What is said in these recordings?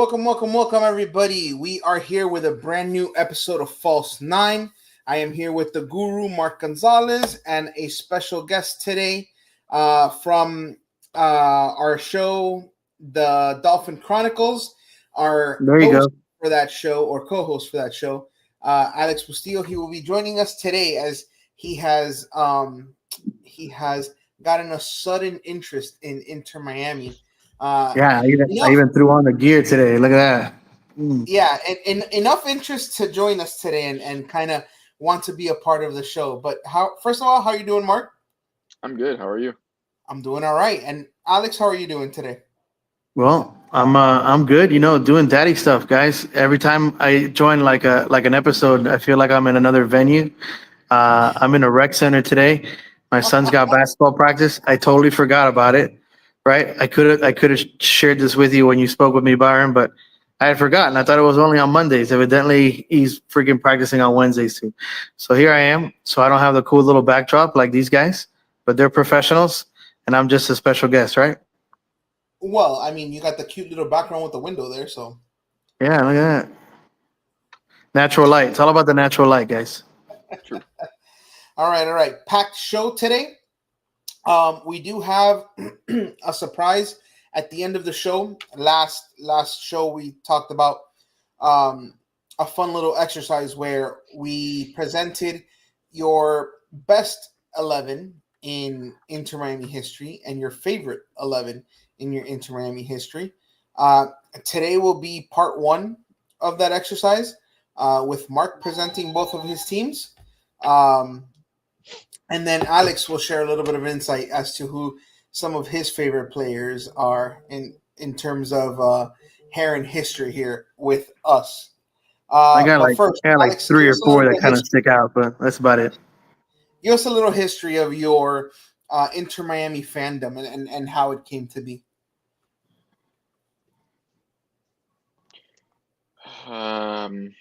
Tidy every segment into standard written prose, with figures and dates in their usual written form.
Welcome, everybody. We are here with a brand new episode of False-9. I am here with the guru, Mark Gonzalez, and a special guest today from our show, The Dolphin Chronicles. Our There you host go. for that show, or co-host for that show, Alex Bustillo. He will be joining us today as he has gotten a sudden interest in Inter Miami. Uh, Yeah, I enough even threw on the gear today. Look at that. Mm. Yeah, and enough interest to join us today and kind of want to be a part of the show. But first of all, how are you doing, Mark? I'm good. How are you? I'm doing all right. And Alex, how are you doing today? Well, I'm good. You know, doing daddy stuff, guys. Every time I join like an episode, I feel like I'm in another venue. I'm in a rec center today. My son's got basketball practice. I totally forgot about it. Right? I could have shared this with you when you spoke with me, Byron, but I had forgotten. I thought it was only on Mondays. Evidently, he's freaking practicing on Wednesdays too. So here I am. So I don't have the cool little backdrop like these guys, but they're professionals, and I'm just a special guest, right? Well, I mean, you got the cute little background with the window there, so Yeah, look at that. Natural light. It's all about the natural light, guys. True. all right. Packed show today. We do have a surprise at the end of the show. Last show we talked about um, a fun little exercise where we presented your best 11 in Inter Miami history and your favorite 11 in your Inter Miami history. Uh, Today will be part one of that exercise with Mark presenting both of his teams. Um, and then Alex will share a little bit of insight as to who some of his favorite players are in terms of hair and history here with us. I got But like first, I got like Alex, three or four that kind of stick out, but that's about it. give us a little history of your Inter Miami fandom and how it came to be. Um,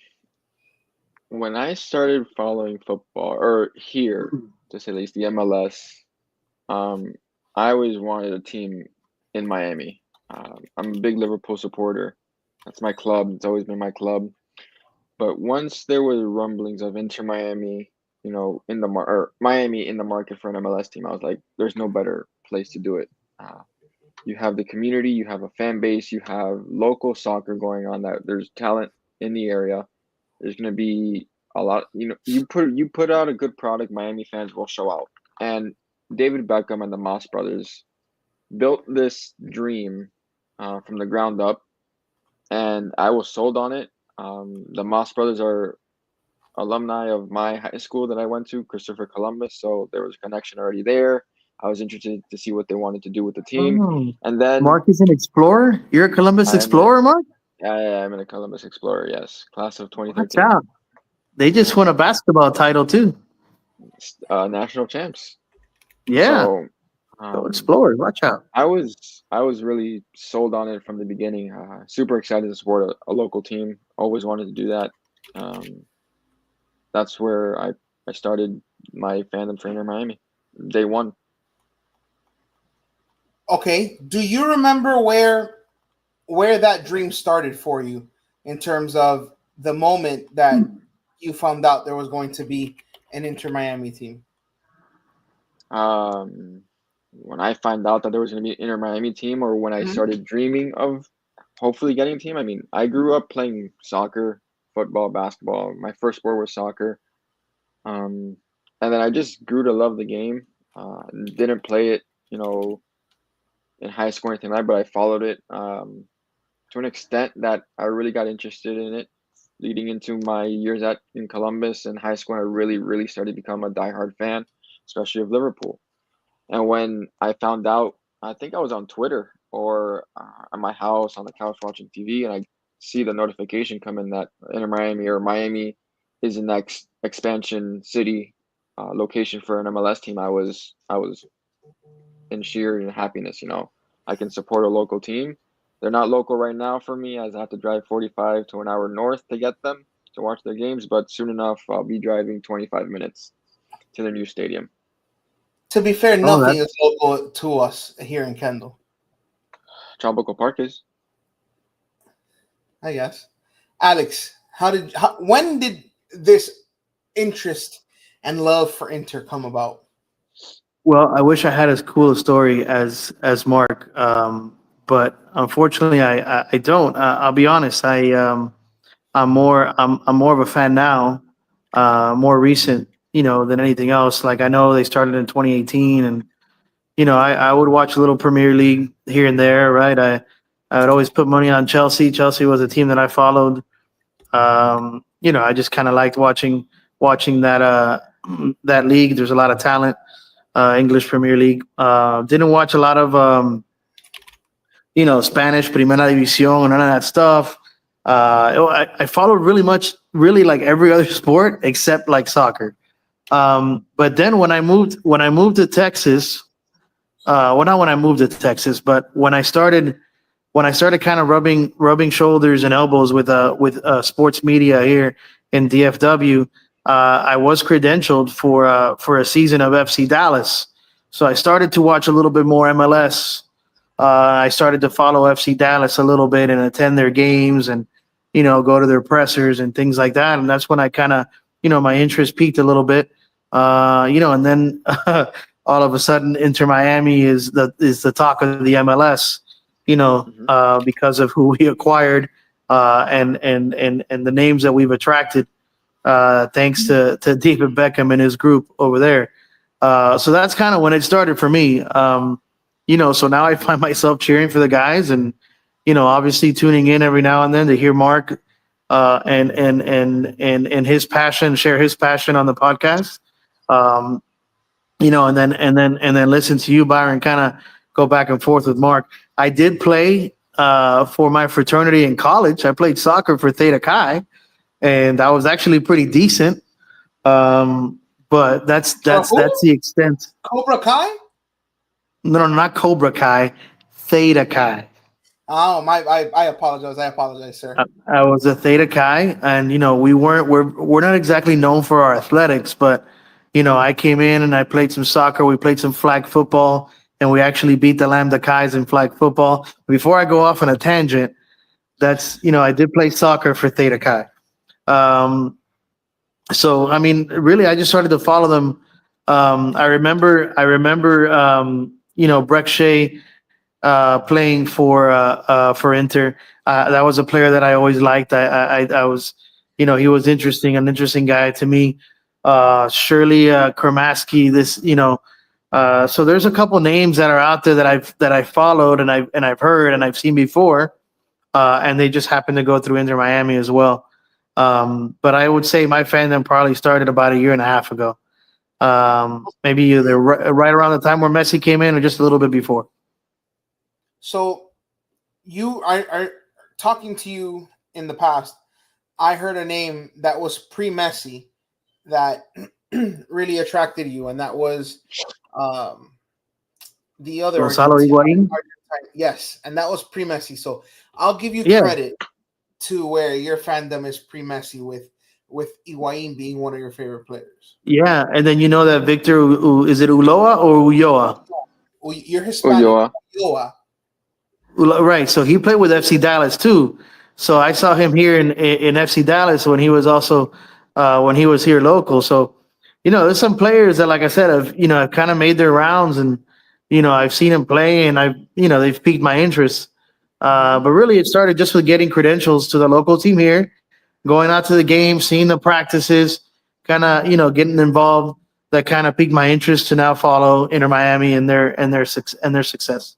when I started following football, or here to say at least the MLS, um, I always wanted a team in Miami. I'm a big Liverpool supporter. That's my club. It's always been my club. But once there were rumblings of Inter Miami, in the or Miami in the market for an MLS team, I was like, there's no better place to do it. Uh, You have the community, you have a fan base, you have local soccer going on. That there's talent in the area. There's going to be a lot. You put out a good product, Miami fans will show out. And David Beckham and the Moss brothers built this dream from the ground up, and I was sold on it. The Moss brothers are alumni of my high school that I went to, Christopher Columbus. So there was a connection already there. I was interested to see what they wanted to do with the team. Oh, And then Mark is an explorer. You're a Columbus I am in a explorer, Mark. I'm in a Columbus Explorer, yes. Class of Watch 2013. out! They just won Yes. a basketball title too. National champs. Yeah, So go um explorers. Watch out. I was really sold on it from the beginning. Super excited to support a local team. Always wanted to do that. Um, that's where I started my fandom for Inter Miami. Day one. Okay, do you remember where that dream started for you in terms of the moment that you found out there was going to be an Inter Miami team? Um, when I found out that there was going to be an Inter Miami team, or when I Mhm. started dreaming of hopefully getting a team. I mean, I grew up playing soccer, football, basketball. My first sport was soccer. Um, and then I just grew to love the game. Didn't play it, you know, in high school or anything like that, but I followed it to an extent that I really got interested in it. Leading into my years at in Columbus and high school, I really, really started to become a diehard fan, especially of Liverpool. And when I found out, I think I was on Twitter or at my house on the couch watching TV, and I see the notification come in that Inter Miami or Miami is the next expansion city location for an MLS team. I was in sheer happiness. I can support a local team. They're not local right now for me, as I have to drive 45 to an hour north to get them to watch their games. But soon enough, I'll be driving 25 minutes to the new stadium. To be fair, Oh, nothing that is local to us here in Kendall. Tropical Park is. I guess. Alex, when did this interest and love for Inter come about? Well, I wish I had as cool a story as Mark, but unfortunately, I don't. I'll be honest. I'm more of a fan now, more recent, than anything else. Like I know they started in 2018, and I would watch a little Premier League here and there, right? I would always put money on Chelsea. Chelsea was a team that I followed. I just kind of liked watching that league. There's a lot of talent, English Premier League. Didn't watch a lot of Spanish Primera División and none of that stuff. I followed really like every other sport except like soccer. But then when I moved to Texas, well, not when I moved to Texas, but when I started kind of rubbing shoulders and elbows with sports media here in DFW, I was credentialed for a season of FC Dallas. So I started to watch a little bit more MLS. I started to follow FC Dallas a little bit and attend their games and go to their pressers and things like that. And that's when I kind of my interest peaked a little bit. And then all of a sudden, Inter Miami is the talk of the MLS. Because of who we acquired and the names that we've attracted, thanks to David Beckham and his group over there. So that's kind of when it started for me. So now I find myself cheering for the guys and, obviously tuning in every now and then to hear Mark and his passion, share his passion on the podcast. And then listen to you, Byron, kind of go back and forth with Mark. I did play for my fraternity in college. I played soccer for Theta Chi, and I was actually pretty decent. But that's the extent. Cobra Kai? No, not Cobra Kai, Theta Chi. Oh my! I apologize. I apologize, sir. I was a Theta Chi, and we're not exactly known for our athletics, but I came in and I played some soccer. We played some flag football, and we actually beat the Lambda Kais in flag football. Before I go off on a tangent, I did play soccer for Theta Chi. So I mean, really, I just started to follow them. I remember, Breck Shea playing for Inter. That was a player that I always liked. I was, he was an interesting guy to me. Shirley Kermaski, so there's a couple names that are out there that I've followed and I've heard and I've seen before, and they just happen to go through Inter Miami as well. But I would say my fandom probably started about a year and a half ago. Maybe either right around the time where Messi came in or just a little bit before. So you are talking to you in the past. I heard a name that was pre-Messi that really attracted you, and that was the other Gonzalo Higuain? Yes, and that was pre-Messi. So I'll give you credit to where your fandom is pre-Messi with Higuain being one of your favorite players. Yeah, and then that Victor, is it Ulloa or Ulloa? You're Hispanic. Ulloa. Right, so he played with FC Dallas too. So I saw him here in FC Dallas when he was also when he was here local. So there's some players that, like I said, have kind of made their rounds, and I've seen him play, and they've piqued my interest. But really, it started just with getting credentials to the local team here, going out to the game, seeing the practices, kind of getting involved. That kind of piqued my interest to now follow Inter Miami and their success.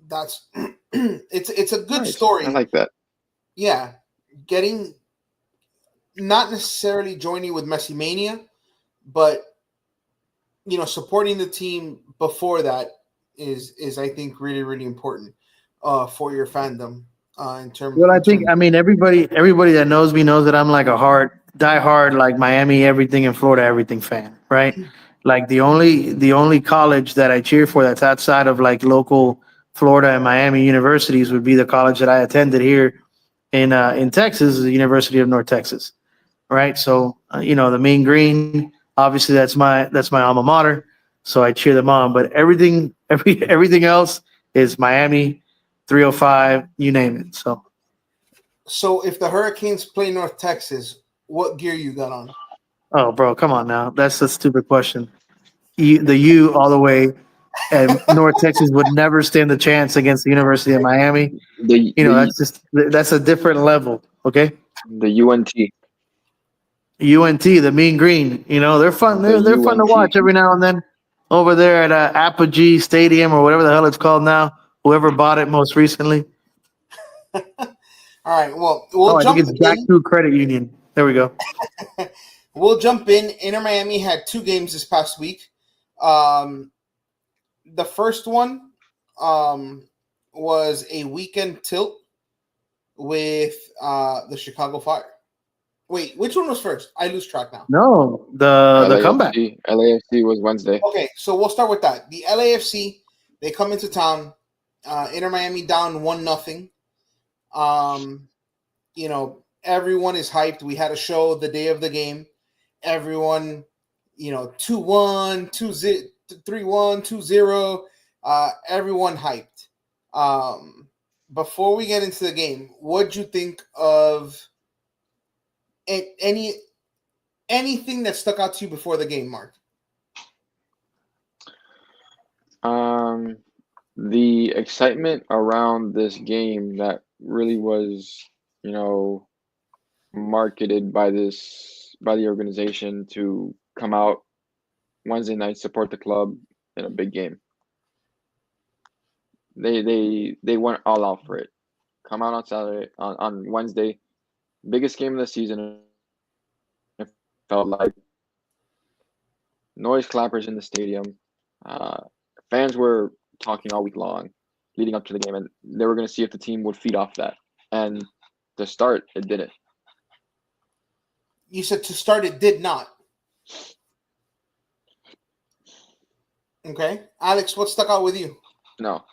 That's it's a good Nice. story. I like that. Yeah, getting not necessarily joining with Messi Mania, but supporting the team before that is I think really, really important for your fandom in terms. Well, I mean everybody that knows me knows that I'm like a diehard like Miami everything and Florida everything fan, right? Like the only college that I cheer for that's outside of like local Florida and Miami universities would be the college that I attended here in Texas, the University of North Texas, right? So the Mean Green, obviously that's my alma mater, so I cheer them on. But everything else is Miami, 305, you name it. So So if the Hurricanes play North Texas, what gear you got on? Oh, bro, come on now. That's a stupid question. The U all the way, and North Texas would never stand a chance against the University of Miami. The That's a different level. Okay, the UNT. UNT, the Mean Green. They're fun. The They're fun to UNT. watch every now and then over there at Apogee Stadium or whatever the hell it's called now. Whoever bought it most recently. All right. Well, we'll I think jump it's Back in. to Credit Union. There we go. We'll jump in. Inter Miami had 2 games this past week. The first one was a weekend tilt with the Chicago Fire. Wait, which one was first? I lose track now. No, the comeback. LAFC was Wednesday. Okay, so we'll start with that. The LAFC, they come into town. Inter Miami down 1-0. Everyone is hyped. We had a show the day of the game. Everyone, 2-1, 2-0, 3-1, 2-0. Everyone hyped. Before we get into the game, what'd you think of anything that stuck out to you before the game, Mark? The excitement around this game that really was, marketed by the organization to come out Wednesday night, support the club in a big game. They went all out for it. Come out on Saturday, on Wednesday, biggest game of the season. It felt like noise clappers in the stadium. Fans were talking all week long, leading up to the game, and they were going to see if the team would feed off that. And to start, it didn't. You said to start, it did not. Okay, Alex, what stuck out with you? No.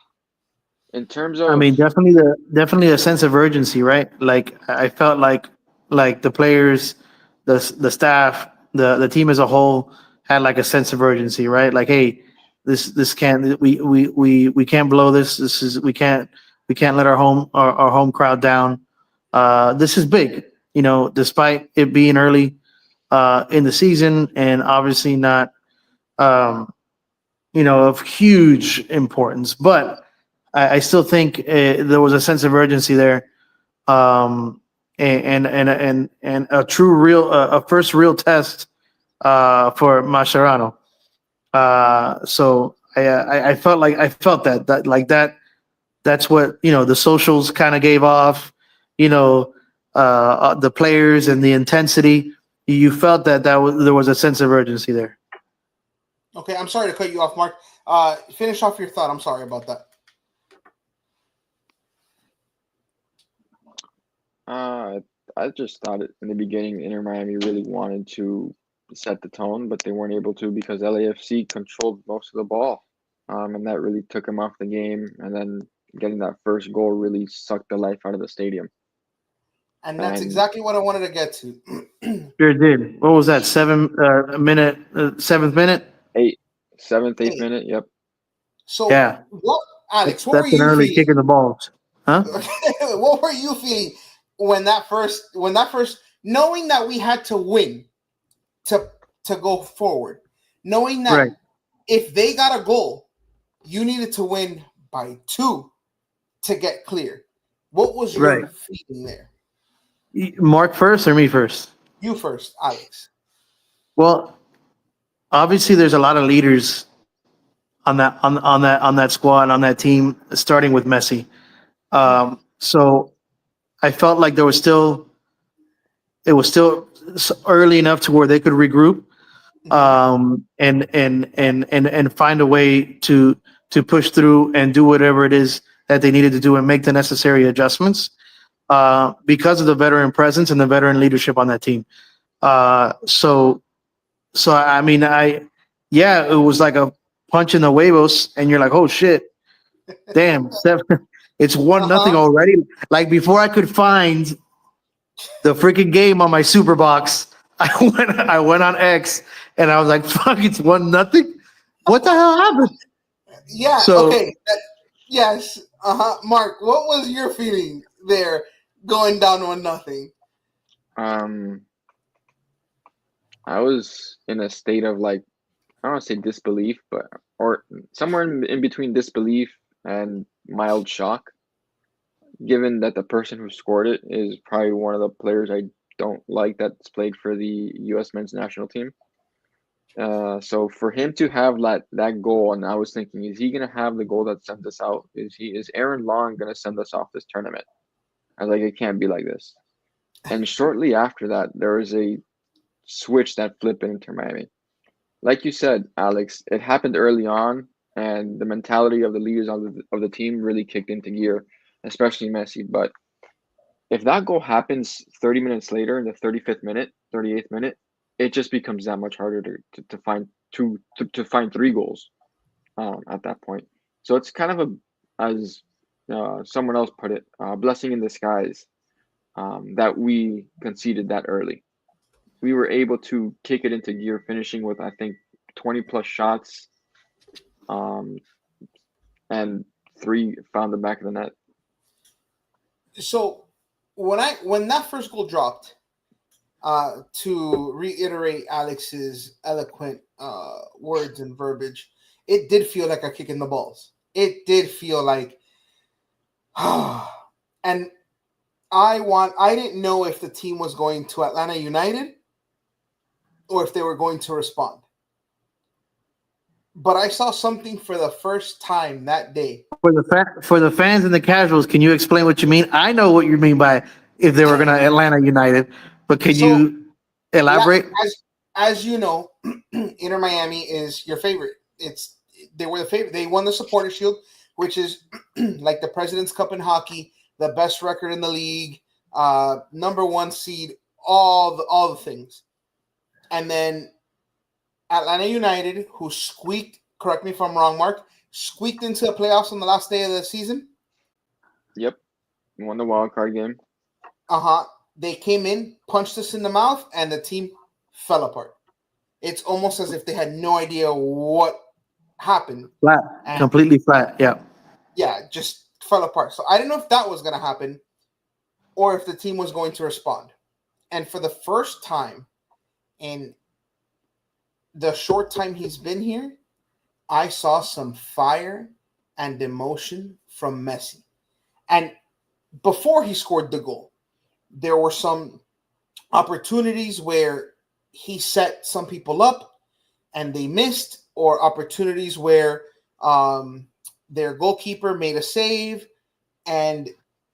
In terms of, definitely a sense of urgency, right? Like I felt like the players, the staff, the team as a whole had like a sense of urgency, right? Like, hey, this can't we can't blow this. We can't let our home crowd down. This is big, despite it being early in the season and obviously not of huge importance, but I still think there was a sense of urgency there, and a first real test for Mascherano. So I felt that that's what the socials kind of gave off, the players and the intensity. You felt that there was a sense of urgency there. Okay, I'm sorry to cut you off, Mark. Finish off your thought. I'm sorry about that. I just thought in the beginning, Inter Miami really wanted to set the tone, but they weren't able to because LAFC controlled most of the ball, and that really took them off the game. And then getting that first goal really sucked the life out of the stadium. And that's exactly what I wanted to get to. Sure did. What was that? 7th minute? 8th minute. Yep. So yeah, Alex? What that's were you an early feeling? kick in the balls, huh? What were you feeling when that first, knowing that we had to win to go forward, knowing that if they got a goal, you needed to win by 2 to get clear. What was your feeling there? Mark first or me first? You first, Alex. Well, obviously there's a lot of leaders on that squad, on that team, starting with Messi. So I felt like it was still early enough to where they could regroup, and find a way to push through and do whatever it is that they needed to do and make the necessary adjustments, because of the veteran presence and the veteran leadership on that team. So I mean, it was like a punch in the huevos, and you're like, oh shit, damn, it's 1-0 already. Like before I could find the freaking game on my super box, I went on X and I was like, fuck, it's 1-0. What the hell happened? Yeah. So, okay. Yes. Mark, what was your feeling there? going down 1-0? I was in a state of like, I don't want to say disbelief, but or somewhere in between disbelief and mild shock, given that the person who scored it is probably one of the players I don't like that's played for the U.S. men's national team. So for him to have that goal, and I was thinking, is he gonna have the goal that sends us out? Is Aaron Long gonna send us off this tournament? I was like, it can't be like this. And shortly after that, there was a switch that flipped into Miami. Like you said, Alex, it happened early on, and the mentality of the leaders of the team really kicked into gear, especially Messi. But if that goal happens 30 minutes later in the 35th minute, 38th minute, it just becomes that much harder to find to find 3 goals at that point. So it's kind of as someone else put it, blessing in disguise that we conceded that early. We were able to kick it into gear, finishing with I think 20 plus shots, and 3 found the back of the net. So when that first goal dropped, to reiterate Alex's eloquent words and verbiage, it did feel like a kick in the balls. It did feel like, and I didn't know if the team was going to Atlanta United or if they were going to respond. But I saw something for the first time that day. For the fans and the casuals, can you explain what you mean? I know what you mean by if they were going to Atlanta United, but can you elaborate? As you know, Inter Miami is your favorite. They were the favorite. They won the Supporter Shield, which is like the President's Cup in hockey, the best record in the league, #1 seed, all the things. And then Atlanta United, who squeaked, correct me if I'm wrong, Mark, squeaked into the playoffs on the last day of the season. Yep. Won the wild card game. They came in, punched us in the mouth, and the team fell apart. It's almost as if they had no idea what happened. Flat. Completely flat. Yeah. Yeah, just fell apart. So I didn't know if that was going to happen or if the team was going to respond. And for the first time in the short time he's been here, I saw some fire and emotion from Messi. And before he scored the goal, there were some opportunities where he set some people up and they missed, or opportunities where their goalkeeper made a save and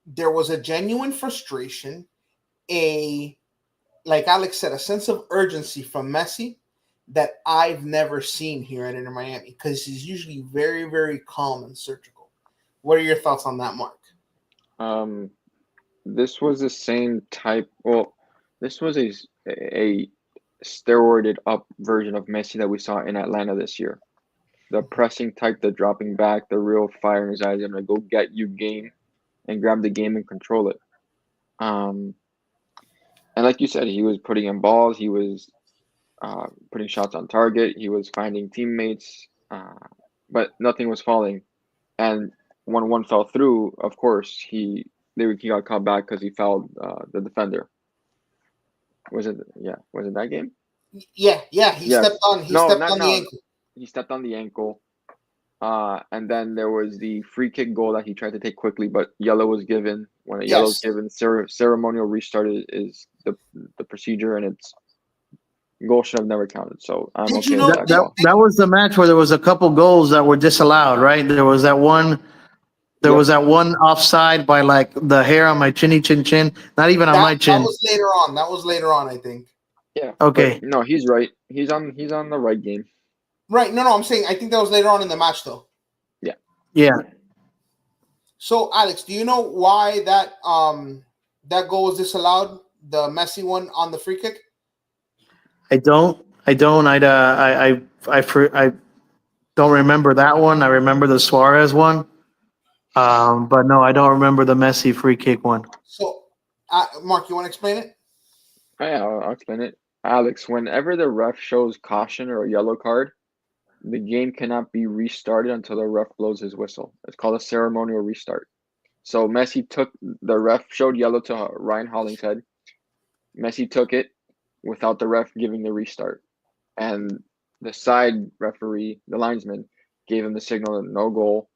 there was a genuine frustration, like Alex said, a sense of urgency from Messi that I've never seen here at Inter Miami, because he's usually very, very calm and surgical. What are your thoughts on that, Mark? This was the same type. Well, this was a steroided up version of Messi that we saw in Atlanta this year. The pressing type, the dropping back, the real fire in his eyes. I'm gonna go get you game and grab the game and control it. And like you said, he was putting in balls. He was putting shots on target. He was finding teammates, but nothing was falling. And when one fell through, of course, he got caught back because he fouled the defender. Was it that game? Yeah. He stepped on the ankle. He stepped on the ankle. And then there was the free kick goal that he tried to take quickly, but yellow was given. When a yellow is given, ceremonial restart is the procedure, and it's goal should have never counted. So I'm Did okay you know with that. That was the match where there was a couple goals that were disallowed, right? There was that one. There was that one offside by like the hair on my chin. Not even on my chin. That was later on, I think. Yeah. Okay. No, he's right. He's on the right game. Right. No, I'm saying I think that was later on in the match, though. Yeah. Yeah. So, Alex, do you know why that goal was disallowed? The Messi one on the free kick. I don't. I don't remember that one. I remember the Suarez one. But no, I don't remember the Messi free kick one. So, Mark, you want to explain it? Yeah, I'll explain it. Alex, whenever the ref shows caution or a yellow card, the game cannot be restarted until the ref blows his whistle. It's called a ceremonial restart. So Messi took the ref showed yellow to Ryan Hollingshead. Messi took it without the ref giving the restart, and the side referee, the linesman, gave him the signal that no goal.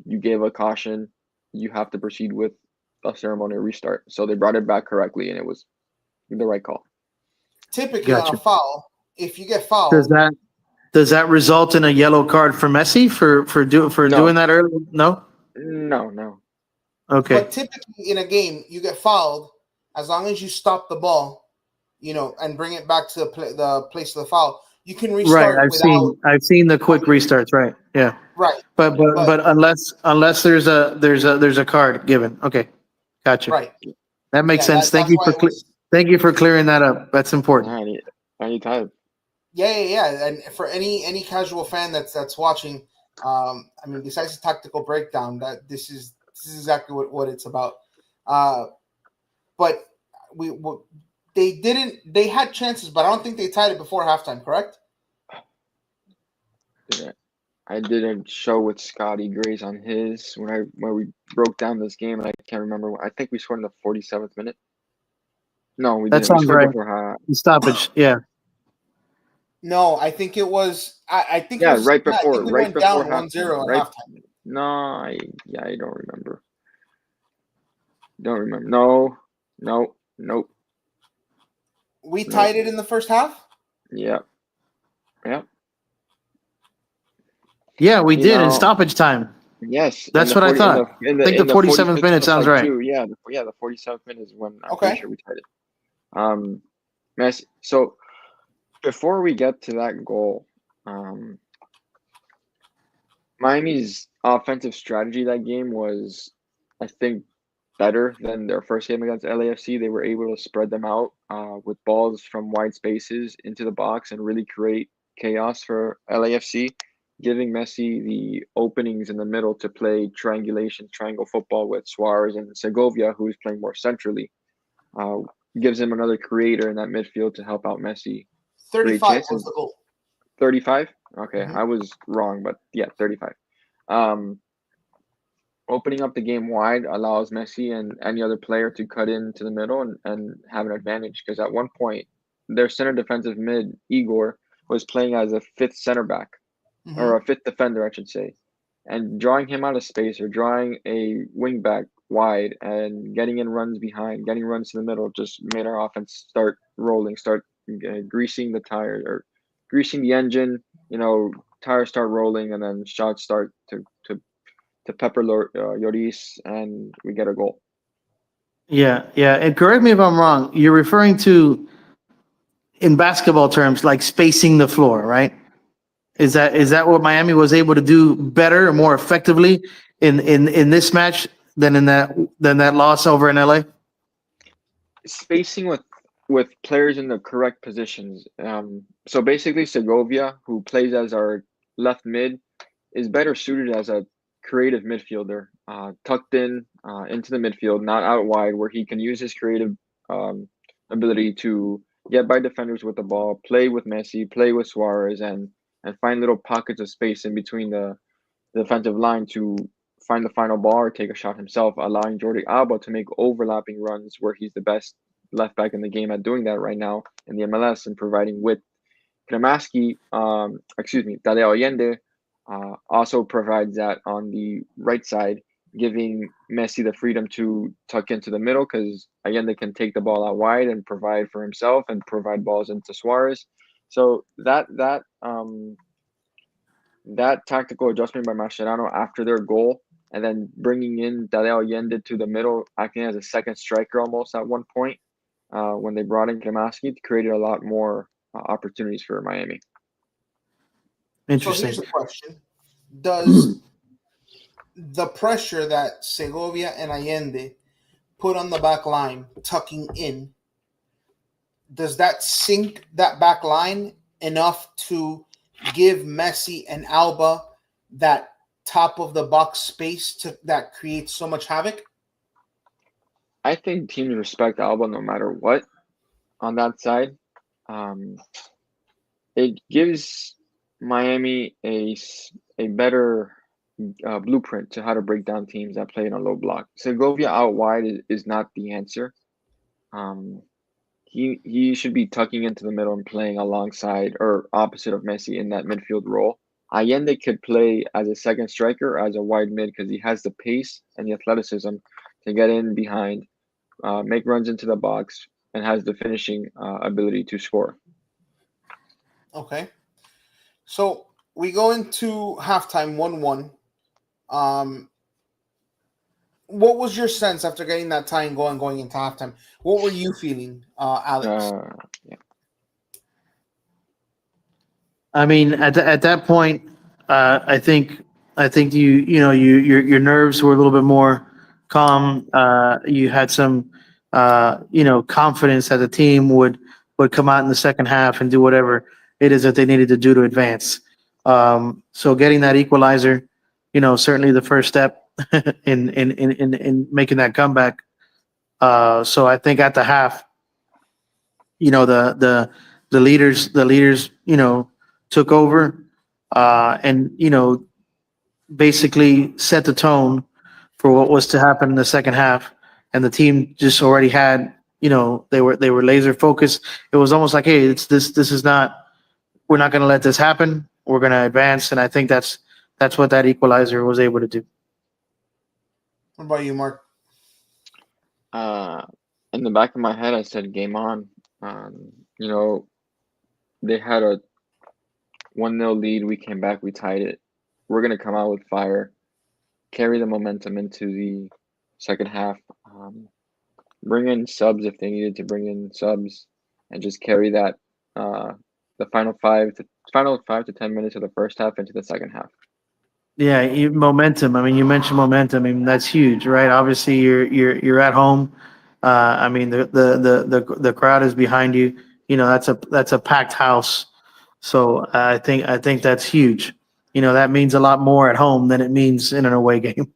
You gave a caution. You have to proceed with a ceremonial restart. So they brought it back correctly, and it was the right call. Typically on Gotcha. a foul, if you get fouled, Does that result in a yellow card for Messi for doing that early? No. No. Okay. but typically in a game, you get fouled as long as you stop the ball, and bring it back to the place of the foul. You can Right. restart I've seen the quick restarts. Right. Yeah. right, But unless there's a card given. Okay. Gotcha. right. That makes Yeah, sense. that's why it was. Thank you for clearing that up. That's important. Anytime. Yeah. And for any casual fan that's watching, besides the tactical breakdown, that this is exactly what it's about. But they had chances, but I don't think they tied it before halftime. Correct? Yeah. I did a show with Scotty Grays on his when we broke down this game, and I can't remember. I think we scored in the 47th minute. No, we That didn't. We sounds scored right. before The stoppage. Yeah. No, I think it was. I think Yeah, it was. right I before. think we Right went before down 1-0 halftime. at halftime. No, I don't remember. Don't remember. No. Nope. We tied it in the first half. Yeah. Yeah, we did in stoppage time. Yes, That's what I thought. I think the 47th minute sounds right. Yeah, the 47th minute is when I'm Okay. pretty sure we tied it. Messi. So before we get to that goal, Miami's offensive strategy that game was, I think, better than their first game against LAFC. They were able to spread them out with balls from wide spaces into the box and really create chaos for LAFC, giving Messi the openings in the middle to play triangle football with Suarez and Segovia, who is playing more centrally. Gives him another creator in that midfield to help out Messi. 35 was the goal. 35? Okay, Mhm. I was wrong, but yeah, 35. Opening up the game wide allows Messi and any other player to cut into the middle and have an advantage, because at one point, their center defensive mid, Igor, was playing as a fifth center back, or a fifth defender, I should say. And drawing him out of space or drawing a wing back wide and getting in runs behind, getting runs to the middle just made our offense start rolling, start greasing the tire or greasing the engine. Tires start rolling, and then shots start to pepper Lloris, and we get a goal. Yeah. And correct me if I'm wrong. You're referring to, in basketball terms, like spacing the floor, right? Is that what Miami was able to do better or more effectively in this match than in that loss over in LA? Spacing with players in the correct positions. So basically, Segovia, who plays as our left mid, is better suited as a creative midfielder, tucked in into the midfield, not out wide, where he can use his creative ability to get by defenders with the ball, play with Messi, play with Suarez, and find little pockets of space in between the defensive line to find the final ball or take a shot himself, allowing Jordi Alba to make overlapping runs where he's the best left back in the game at doing that right now in the MLS, and providing width. Tadeo Allende also provides that on the right side, giving Messi the freedom to tuck into the middle, because Allende can take the ball out wide and provide for himself and provide balls into Suarez. So that tactical adjustment by Mascherano after their goal, and then bringing in Tadeo Allende to the middle, acting as a second striker almost at one point, when they brought in Kremaski, created a lot more opportunities for Miami. Interesting. So here's a question: does the pressure that Segovia and Allende put on the back line, tucking in, does that sink that back line enough to give Messi and Alba that top of the box space that creates so much havoc? I think teams respect Alba no matter what on that side. It gives Miami a better blueprint to how to break down teams that play in a low block. Segovia out wide is not the answer. Um, he should be tucking into the middle and playing alongside or opposite of Messi in that midfield role. Allende could play as a second striker or as a wide mid because he has the pace and the athleticism to get in behind, make runs into the box, and has the finishing ability to score. Okay. So we go into halftime 1-1. What was your sense after getting that tie going into halftime? What were you feeling, Alex? Yeah. I mean, at that point, I think your nerves were a little bit more calm. You had some confidence that the team would come out in the second half and do whatever it is that they needed to do to advance. So getting that equalizer, certainly the first step in making that comeback. So I think at the half, the leaders took over, and basically set the tone for what was to happen in the second half. And the team just already had, they were laser focused. It was almost like, hey, it's this is not, we're not going to let this happen. We're going to advance, and I think that's what that equalizer was able to do. What about you, Mark? In the back of my head, I said game on. You know, they had a 1-0 lead. We came back, we tied it. We're going to come out with fire, carry the momentum into the second half, bring in subs if they needed to bring in subs, and just carry that the final 5 to 10 minutes of the first half into the second half. Yeah, momentum. I mean, you mentioned momentum. I mean, that's huge, right? Obviously, you're at home. I mean, the crowd is behind you. That's a packed house. So I think that's huge. That means a lot more at home than it means in an away game,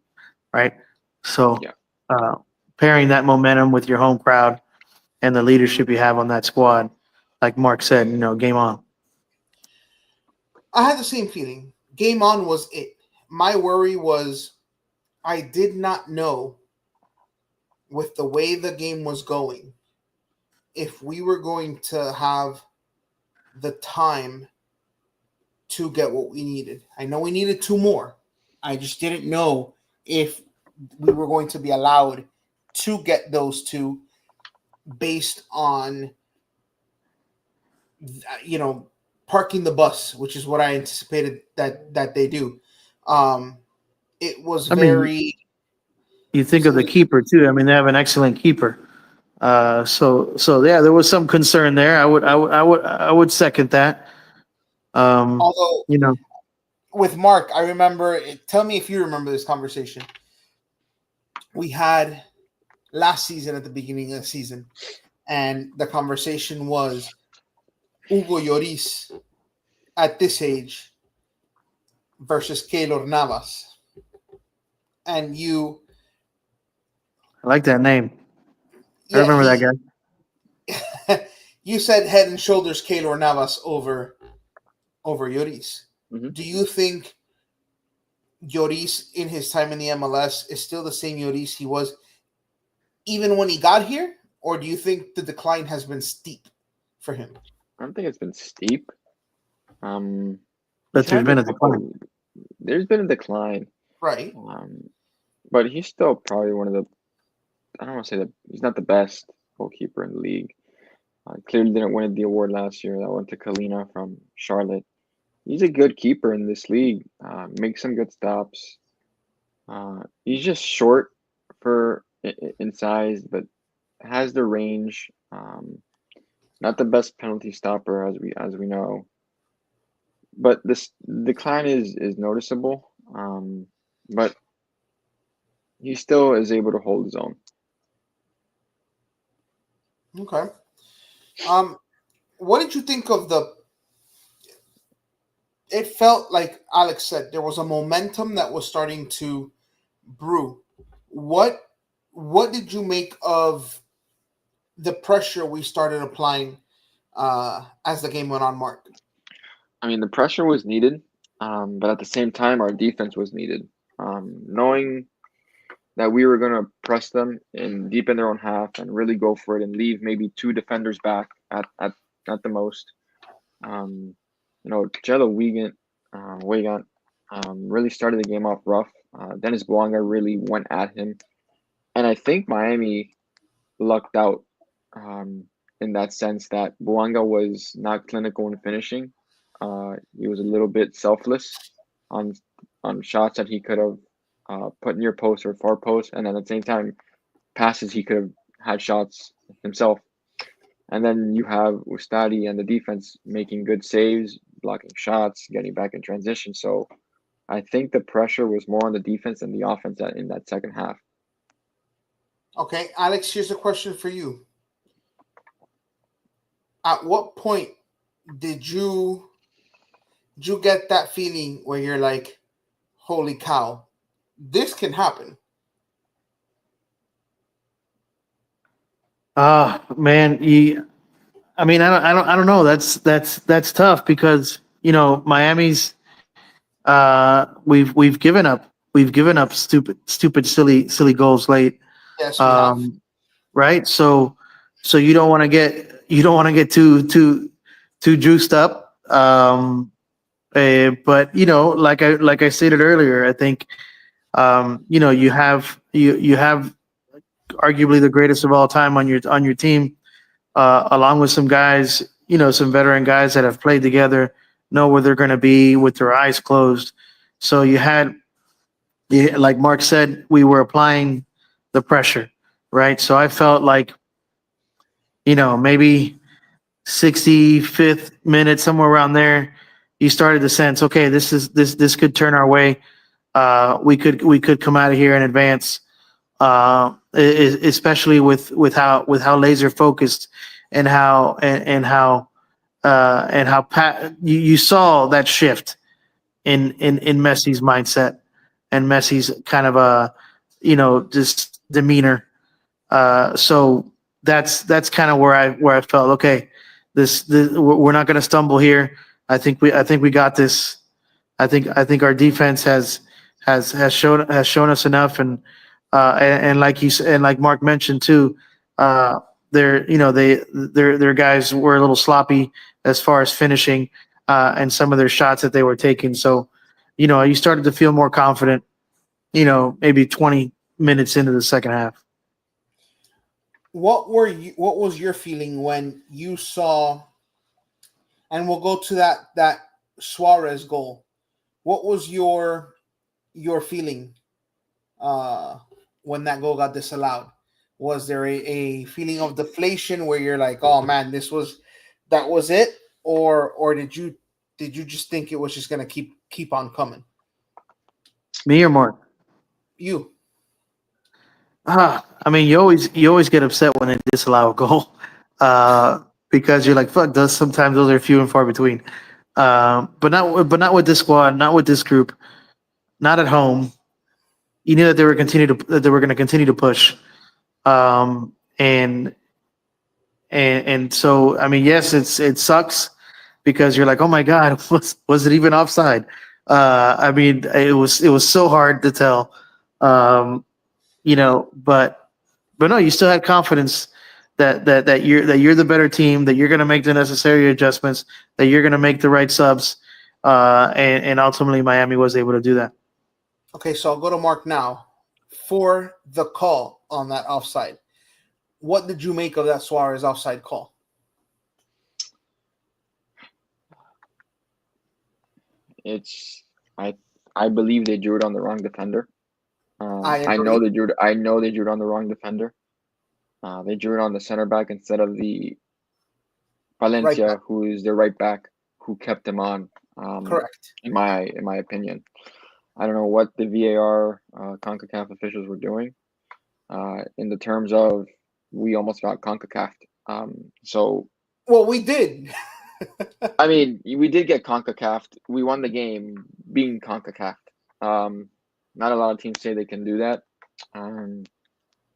right? So, Yeah. uh, pairing that momentum with your home crowd and the leadership you have on that squad, like Mark said, game on. I had the same feeling. Game on was it. My worry was I did not know, with the way the game was going, if we were going to have the time to get what we needed. I know we needed two more. I just didn't know if we were going to be allowed to get those two based on, parking the bus, which is what I anticipated that they do. It was I mean, very. you think of the keeper too. I mean, they have an excellent keeper. So yeah, there was some concern there. I would second that. Um, Although you know, with Mark, I remember. Tell me if you remember this conversation we had last season at the beginning of the season, and the conversation was Hugo Lloris at this age versus Keylor Navas, and I like that name. I yeah, remember that guy. you said head and shoulders Keylor Navas over Lloris. Mm-hmm. Do you think Lloris in his time in the MLS is still the same Lloris he was even when he got here, or do you think the decline has been steep for him? I don't think it's been steep. But He's there's had been a a decline. couple. There's been a decline. Right. But he's still probably one of the. I don't want to say that he's not the best goalkeeper in the league. Clearly didn't win the award last year. That went to Kalina from Charlotte. He's a good keeper in this league. Makes some good stops. He's just short in size, but has the range. Not the best penalty stopper as we know. But this decline is noticeable. But he still is able to hold his own. Okay. What did you think of the? It felt like Alex said there was a momentum that was starting to brew. What did you make of the pressure we started applying as the game went on, Mark? I mean, the pressure was needed, but at the same time, our defense was needed. Knowing that we were going to press them in deep in their own half and really go for it and leave maybe two defenders back at the most. Jello Wiegand really started the game off rough. Dennis Bouanga really went at him. And I think Miami lucked out in that sense that Bouanga was not clinical in finishing. He was a little bit selfless on shots that he could have put near post or far post, and then at the same time, passes he could have had shots himself. And then you have Ustadi and the defense making good saves, blocking shots, getting back in transition. So I think the pressure was more on the defense than the offense in that second half. Okay, Alex, here's a question for you. At what point did you get that feeling where you're like, holy cow, this can happen? Man, I don't know. That's tough because Miami's we've given up stupid silly goals late. Yes, we have. Right? So you don't want to get too juiced up. But like I stated earlier, I think you have arguably the greatest of all time on your team, along with some guys, some veteran guys that have played together, know where they're going to be with their eyes closed. So like Mark said, we were applying the pressure, right? So I felt like, maybe 65th minute, somewhere around there, you started to sense, okay, this could turn our way. We could come out of here and advance. Especially with how laser focused and how you saw that shift in Messi's mindset and Messi's kind of just demeanor. So that's kind of where I felt, okay, this we're not going to stumble here. I think we got this. I think our defense has shown us enough, and like Mark mentioned too, their guys were a little sloppy as far as finishing, and some of their shots that they were taking. So, you started to feel more confident, maybe 20 minutes into the second half. What was your feeling when you saw, and we'll go to that Suarez goal. What was your feeling when that goal got disallowed? Was there a feeling of deflation where you're like, oh man, that was it? Or did you just think it was just gonna keep on coming? Me or Mark? You. I mean, you always get upset when they disallow a goal, because you're like, fuck. Sometimes those are few and far between. But not with this squad, not with this group, not at home. You knew that they were going to continue to push, um, and so I mean, yes, it sucks because you're like, oh my god, was it even offside? I mean, it was so hard to tell. Um, but no, you still had confidence that you're the better team, that you're going to make the necessary adjustments, that you're going to make the right subs, and ultimately Miami was able to do that. Okay, so I'll go to Mark now for the call on that offside. What did you make of that Suarez offside call? I believe they drew it on the wrong defender. I know they drew it on the wrong defender. They drew it on the center back instead of the Valencia, Right, who is the right back, who kept him on. correct. In my opinion, I don't know what the VAR CONCACAF officials were doing. In the terms of we almost got CONCACAF. So. Well, we did. I mean, we did get CONCACAF. We won the game being CONCACAF. Not a lot of teams say they can do that.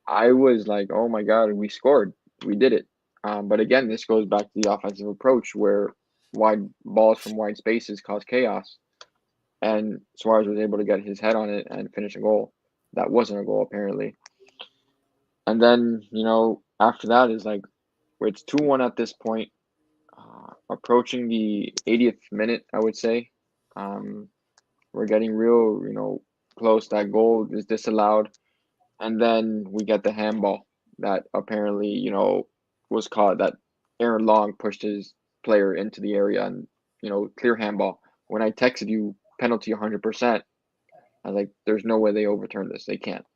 I was like, oh my God, we scored. We did it. But again, this goes back to the offensive approach where wide balls from wide spaces cause chaos. and Suarez was able to get his head on it and finish a goal. That wasn't a goal apparently. And then after that is like it's 2-1 at this point, approaching the 80th minute, I would say. We're getting real, close. That goal is disallowed, and then we get the handball that apparently, was caught. That Aaron Long pushed his player into the area, and clear handball. When I texted you penalty 100%, I was like, "There's no way they overturn this. They can't."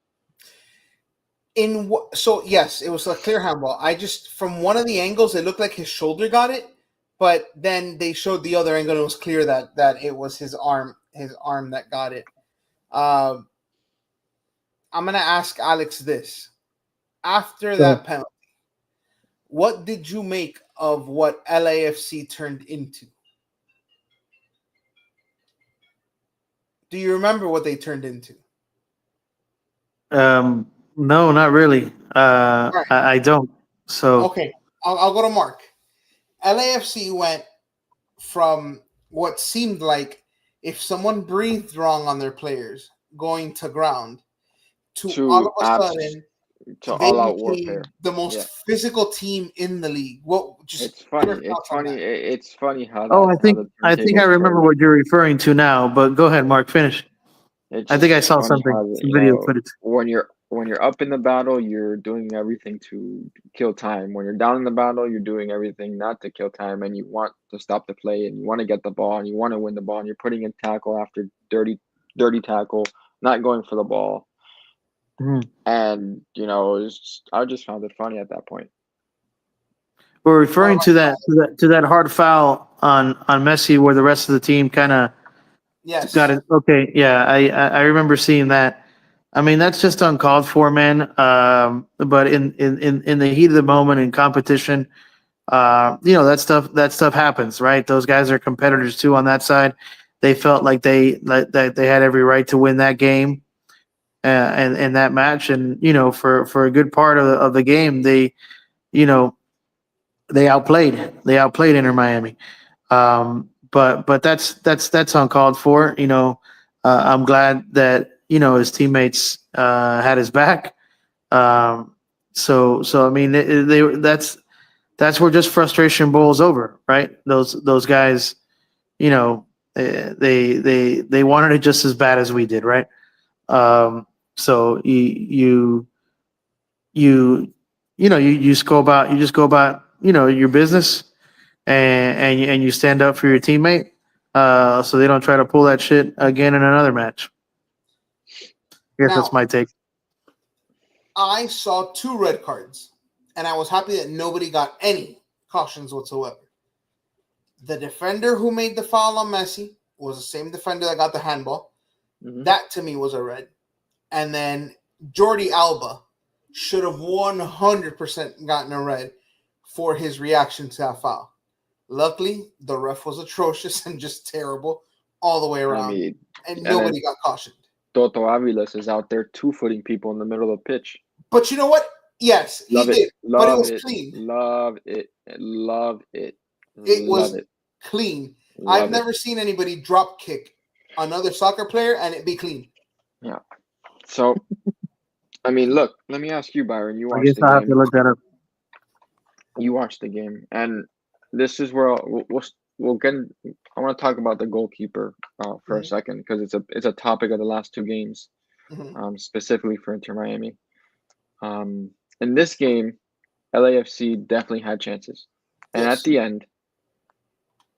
So yes, it was a clear handball. I just from one of the angles, it looked like his shoulder got it, but then they showed the other angle, and it was clear that it was his arm that got it. I'm gonna ask Alex this: after that penalty, what did you make of what LAFC turned into? Do you remember what they turned into? No, not really. Right. I don't. So Okay, I'll go to Mark. LAFC went from what seemed like if someone breathed wrong on their players going to ground to all To of a abs sudden to they all out warfare. became the most Yeah. physical team in the league. What It's what funny. are your It's thoughts on funny. that? It's funny how oh, how the I think I turntables remember turned. what you're referring to now. But go ahead, Mark. Finish. It's I think I just saw funny something, how some video footage. when you're up in the battle, you're doing everything to kill time. When you're down in the battle, you're doing everything not to kill time, and you want to stop the play, and you want to get the ball, and you want to win the ball, and you're putting in tackle after dirty tackle, not going for the ball, Mhm. and I just found it funny at that point. We're What referring about to that hard foul on Messi, where the rest of the team kind of got yes? it. Okay, yeah, I remember seeing that. I mean, that's just uncalled for, man. But in the heat of the moment in competition, that stuff happens, right? Those guys are competitors too on that side. They felt like that they had every right to win that game and that match, and for a good part of the game, you know they outplayed Inter Miami. But that's uncalled for. I'm glad that his teammates had his back. So I mean, that's where just frustration boils over, right? Those guys, they wanted it just as bad as we did, right? So you you just go about your business, and you stand up for your teammate, so they don't try to pull that shit again in another match. I guess that's Now my take. I saw 2 red cards, and I was happy that nobody got any cautions whatsoever. The defender who made the foul on Messi was the same defender that got the handball. Hmm. That to me was a red. And then Jordi Alba should have 100% gotten a red for his reaction to that foul. Luckily, the ref was atrocious and just terrible all the way I around, mean, and and then nobody got cautioned. Toto Aviles is out there two-footing people in the middle of the pitch. But you know what? Yes, he Love it, did, but it love was it, clean. love it, love it, It love was it, clean. I've love it. never seen anybody drop kick another soccer player and it be clean. Yeah. So, I mean, look, let me ask you, Byron. You I watched guess the I'll have to game. look that up. You watched the game, and this is where we'll get. I want to talk about the goalkeeper for a Mm-hmm. second because it's a topic of the last 2 games, Mm-hmm. specifically for Inter Miami. In this game, LAFC definitely had chances, and at Yes. the end,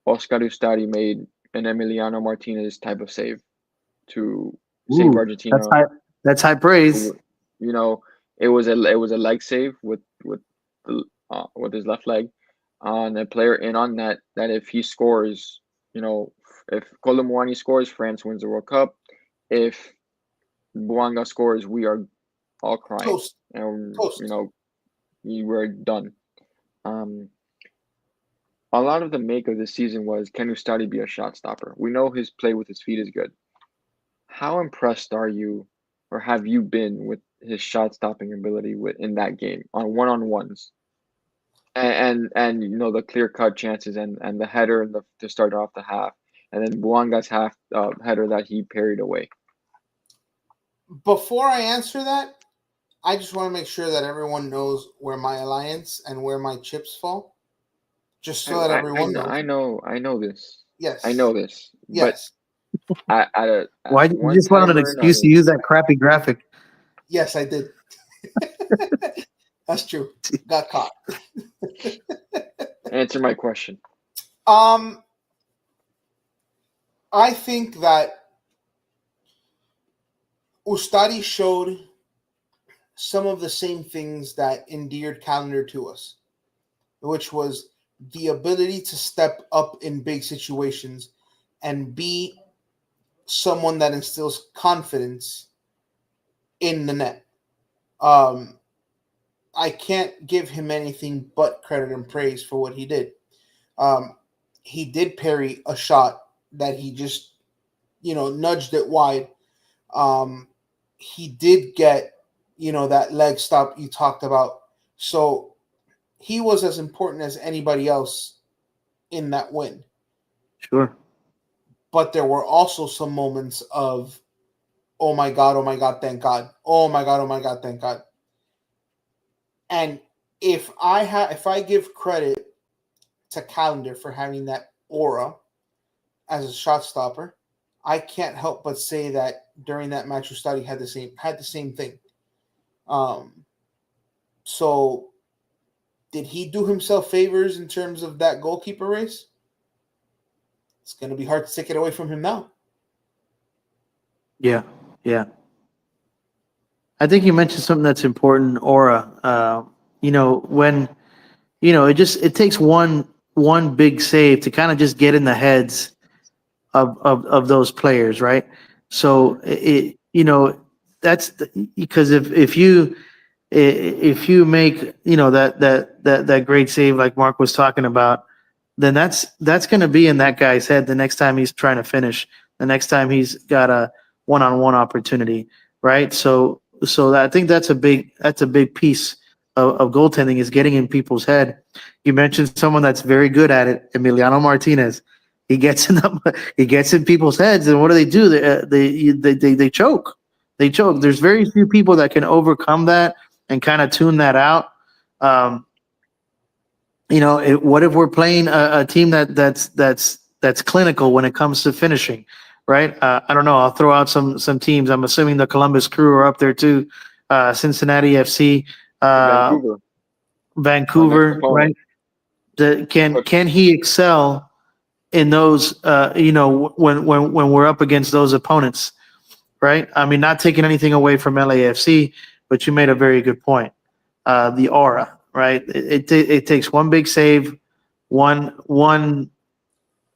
Oscar Ustari made an Emiliano Martinez type of save to save Ooh, that's Argentina. high. That's high praise. You know, it was a leg save with his left leg on a player in on net. That if he scores, if Colomwani scores, France wins the World Cup. If Buanga scores, we are all crying, Toast. and Toast. we were done. Um, a lot of the make of this season was, can Ustadi be a shot stopper? We know his play with his feet is good. How impressed are you, or have you been with his shot stopping ability in that game on one-on-ones, and the clear cut chances and the header to start off the half, and then Buanga's half header that he parried away. Before I answer that, I just want to make sure that everyone knows where my alliance and where my chips fall, just so that everyone knows. I know this. Yes. I know this. Yes. But at Why you one just wanted time an or excuse to another, use that crappy graphic? Yes, I did. That's true. Got caught. answer my question. I think that Ustadi showed some of the same things that endeared Calendar to us, which was the ability to step up in big situations and be someone that instills confidence in the net. I can't give him anything but credit and praise for what he did. He did parry a shot that he just, nudged it wide. He did get, that leg stop you talked about. So he was as important as anybody else in that win. Sure. But there were also some moments of, oh my God, thank God. Oh my God, thank God. And if I give credit to Calendar for having that aura as a shot stopper, I can't help but say that during that match, Ustadi had the same thing. So did he do himself favors in terms of that goalkeeper race? It's going to be hard to take it away from him now. Yeah. Yeah. I think you mentioned something that's important, aura. When it takes one big save to kind of just get in the heads of those players, right? So that's because if you make that great save like Mark was talking about, then that's going to be in that guy's head the next time he's trying to finish, the next time he's got a one-on-one opportunity, right? So I think that's a big piece of goaltending, is getting in people's head. You mentioned someone that's very good at it, Emiliano Martinez. He gets in people's heads, and what do? They choke. They choke. There's very few people that can overcome that and kind of tune that out. Um, what if we're playing a team that's clinical when it comes to finishing, right? I don't know. I'll throw out some teams. I'm assuming the Columbus Crew are up there too. Cincinnati FC, Vancouver, right? Can he excel in those? When we're up against those opponents, right? I mean, not taking anything away from LAFC, but you made a very good point. The aura, right? It takes one big save, one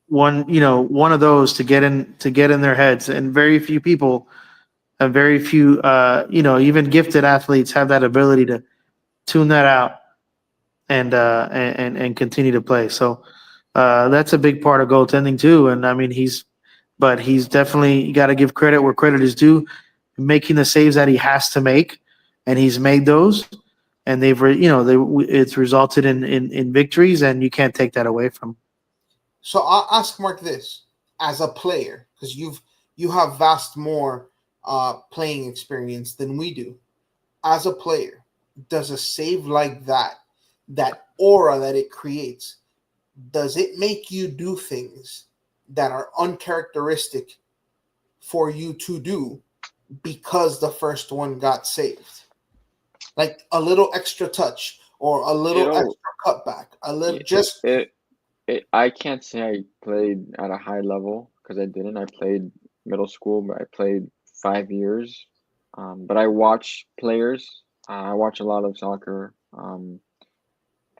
of those to get in their heads, and very few people, and very few even gifted athletes have that ability to tune that out and continue to play. So that's a big part of goaltending too. And I mean, he's definitely, got to give credit where credit is due, making the saves that he has to make, and he's made those, and it's resulted in victories, and you can't take that away from him. So I'll ask Mark this as a player, because you have vast more playing experience than we do. As a player, does a save like that aura that it creates, does it make you do things that are uncharacteristic for you to do because the first one got saved? Like a little extra touch or a little extra cutback, a little just. I can't say I played at a high level because I didn't. I played middle school, but I played 5 years. But I watch players. I watch a lot of soccer.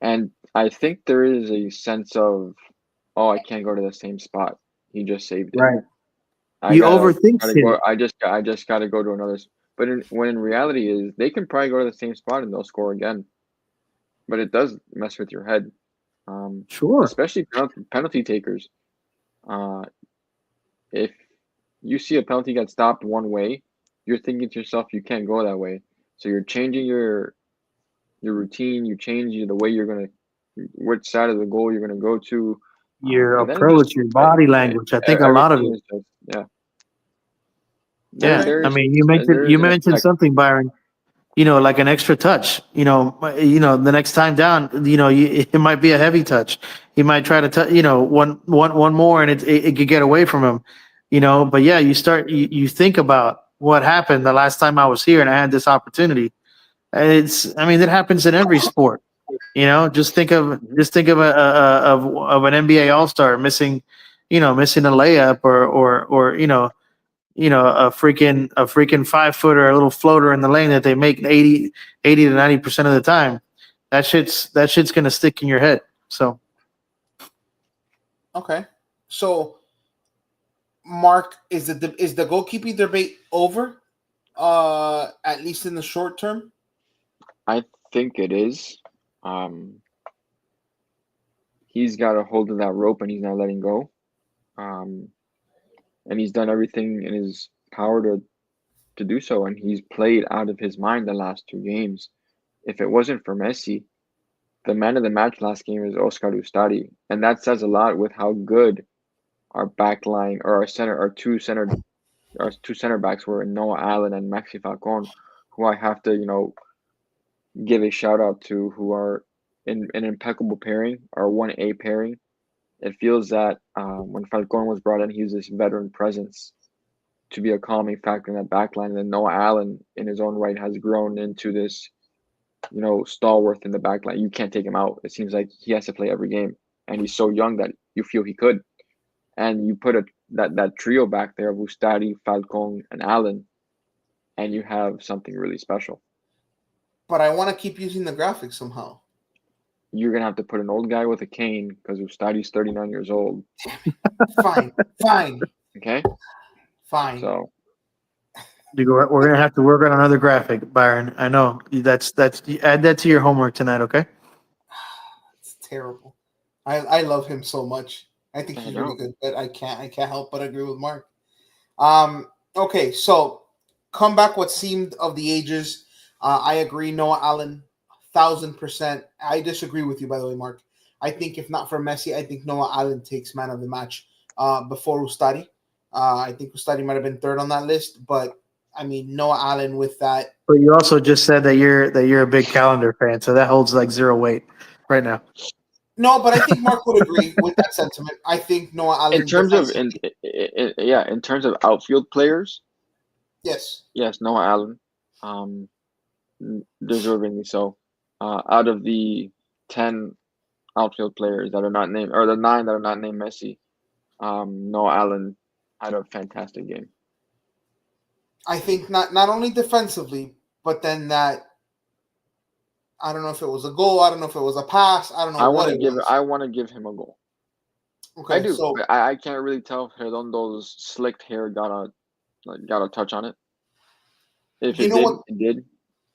And I think there is a sense of, oh, I can't go to the same spot. He just saved it. Right. I You gotta overthink go. it. I just gotta go to another. But when in reality is they can probably go to the same spot and they'll score again. But it does mess with your head. Sure. Especially penalty takers. If you see a penalty get stopped one way, you're thinking to yourself, you can't go that way. So you're changing your routine. You change the way you're gonna, which side of the goal you're gonna go to. your And then it just approach, your body language. I think a lot of everything it. is just Yeah, Okay. I there's mean, you there's an mentioned effect. something, Byron. Like an extra touch. The next time down, it might be a heavy touch. He might try to touch, one more, and it could get away from him. But yeah, you think about what happened the last time I was here, and I had this opportunity. I mean, that happens in every sport. Just think of Mhm. of an NBA All Star missing a layup or a freaking 5 footer, a little floater in the lane that they make 80 to 90% of the time. That shit's gonna stick in your head. So Okay. So, Mark, is the goalkeeping debate over? At least in the short term. I think it is. Um, he's got a hold of that rope and he's not letting go. Um, and he's done everything in his power to do so, and he's played out of his mind the last 2 games. If it wasn't for Messi, the man of the match last game is Oscar Ustari, and that says a lot with how good our back line or our two center backs were in Noah Allen and Maxi Falcon, who I have to give a shout out to, who are in an impeccable pairing, our 1A pairing. It feels that when Falcon was brought in, he was this veteran presence to be a calming factor in that back line. And then Noah Allen, in his own right, has grown into this, stalwart in the back line. You can't take him out. It seems like he has to play every game. And he's so young that you feel he could. And you put that trio back there of Ustadi, Falcon, and Allen, and you have something really special. But I want to keep using the graphics somehow. You're going to have to put an old guy with a cane because Ustadi's 39 years old. Fine, fine, Okay? fine. So we're gonna have to work on another graphic, Byron. I know that's add that to your homework tonight, okay? It's terrible. I love him so much. I think I he's really know. good, but I can't help but agree with Mark. Okay, so comeback what seemed of the ages. I agree, Noah Allen, 1,000%. I disagree with you, by the way, Mark. I think if not for Messi, I think Noah Allen takes man of the match before Ustari. I think Ustari might have been third on that list, but I mean Noah Allen with that. But you also just said that you're a big calendar fan, so that holds like zero weight right now. No, but I think Mark would agree with that sentiment. I think Noah In Allen terms of defensively, in terms of outfield players, yes. yes, Noah Allen, um, deservingly so. Out of the 10 outfield players that are not named, or the 9 that are not named Messi, Noah Allen had a fantastic game. I think not only defensively, but then that I don't know if it was a goal, I don't know if it was a pass, I don't know what it was. I want to give him a goal. I Okay, do. so But I can't really tell if Redondo's slicked hair got a touch on it. If you it know did, what it did.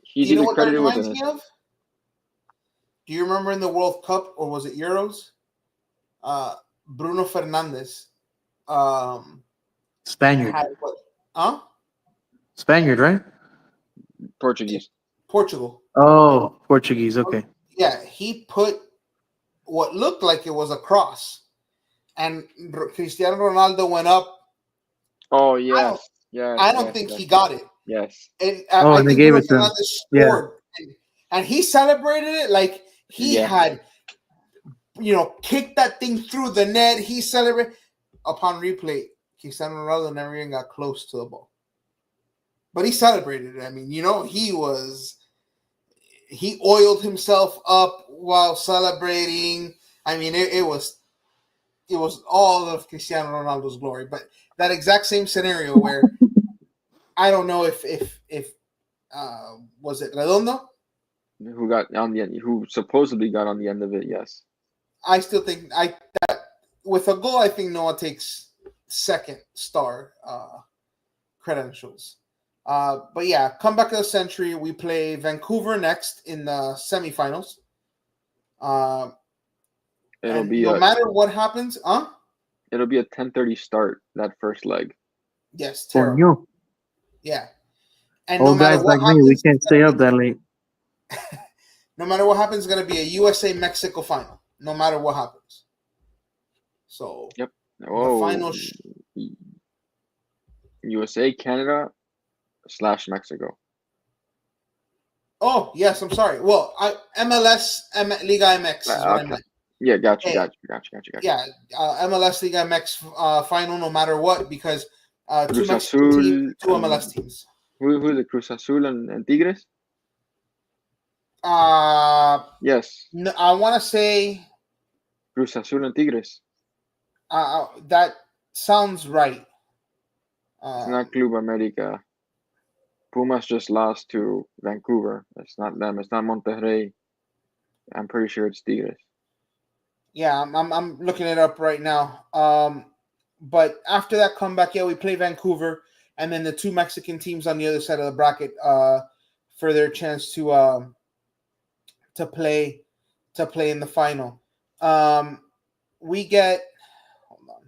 He's you know either what that credited with reminds an me of? Do you remember in the World Cup or was it Euros? Bruno Fernandez Spaniard, had what? Huh? Spaniard, right? Portuguese. Portugal. Oh, Portuguese. Okay. Yeah, he put what looked like it was a cross, and Cristiano Ronaldo went up. Oh I don't, yes, yes, I don't yes, think yes, he got it, yes. and Oh, I and they think gave Bruno it to him. Fernandez Yeah. scored, and he celebrated it like he Yeah. had, kicked that thing through the net. He celebrated. Upon replay, Cristiano Ronaldo never even got close to the ball, but he celebrated it. I mean, he oiled himself up while celebrating. I mean, it was all of Cristiano Ronaldo's glory. But that exact same scenario where I don't know if was it Redondo? Who got on the end? Who supposedly got on the end of it? Yes. I still think that with a goal, I think Noah takes second star credentials. But yeah, comeback of the century. We play Vancouver next in the semifinals. Uh, It'll and be no a matter what happens, it'll be a 10:30 start that first leg. yes, For terrible. you, Yeah, and no old matter guys what like me, we happens, can't stay up that late. no matter what happens, it's gonna be a USA Mexico final. No matter what happens. So Yep. the Oh, final. USA, Canada / Mexico. Oh yes, I'm sorry. Well, Liga MX is what I Okay. meant. Yeah, got you. Hey, yeah, MLS Liga MX final, no matter what, because two Cruz Mexican teams, Azul two MLS teams. who's the Cruz Azul and Tigres? Yes, I want to say Cruz Azul and Tigres. that sounds right. It's not Club America. Pumas just lost to Vancouver. It's not them. It's not Monterrey. I'm pretty sure it's Tigres. Yeah, I'm looking it up right now. But after that comeback, yeah, we play Vancouver, and then the two Mexican teams on the other side of the bracket for their chance to play in the final. We get hold on.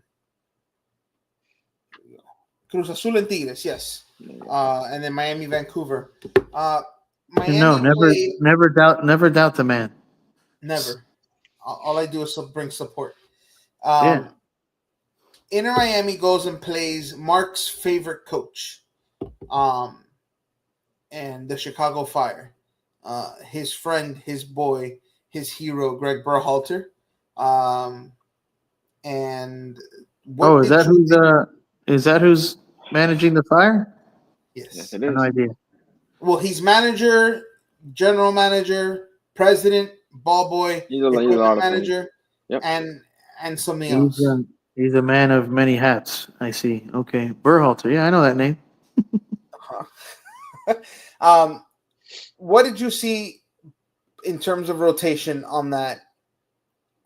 Cruz Azul and Tigres, yes. And then Miami, Vancouver. Miami played never doubt the man. never. All I do is bring support. Yeah. Inter Miami goes and plays Mark's favorite coach, and the Chicago Fire. His friend, his boy, his hero, Greg Berhalter. And what Is that who's managing the Fire? Yes, it I have is. no idea. Well, he's manager, general manager, president, ball boy, He's a lot equipment of things. manager, Yep. and something else. He's a man of many hats. I see. Okay, Berhalter. Yeah, I know that name. What did you see in terms of rotation on that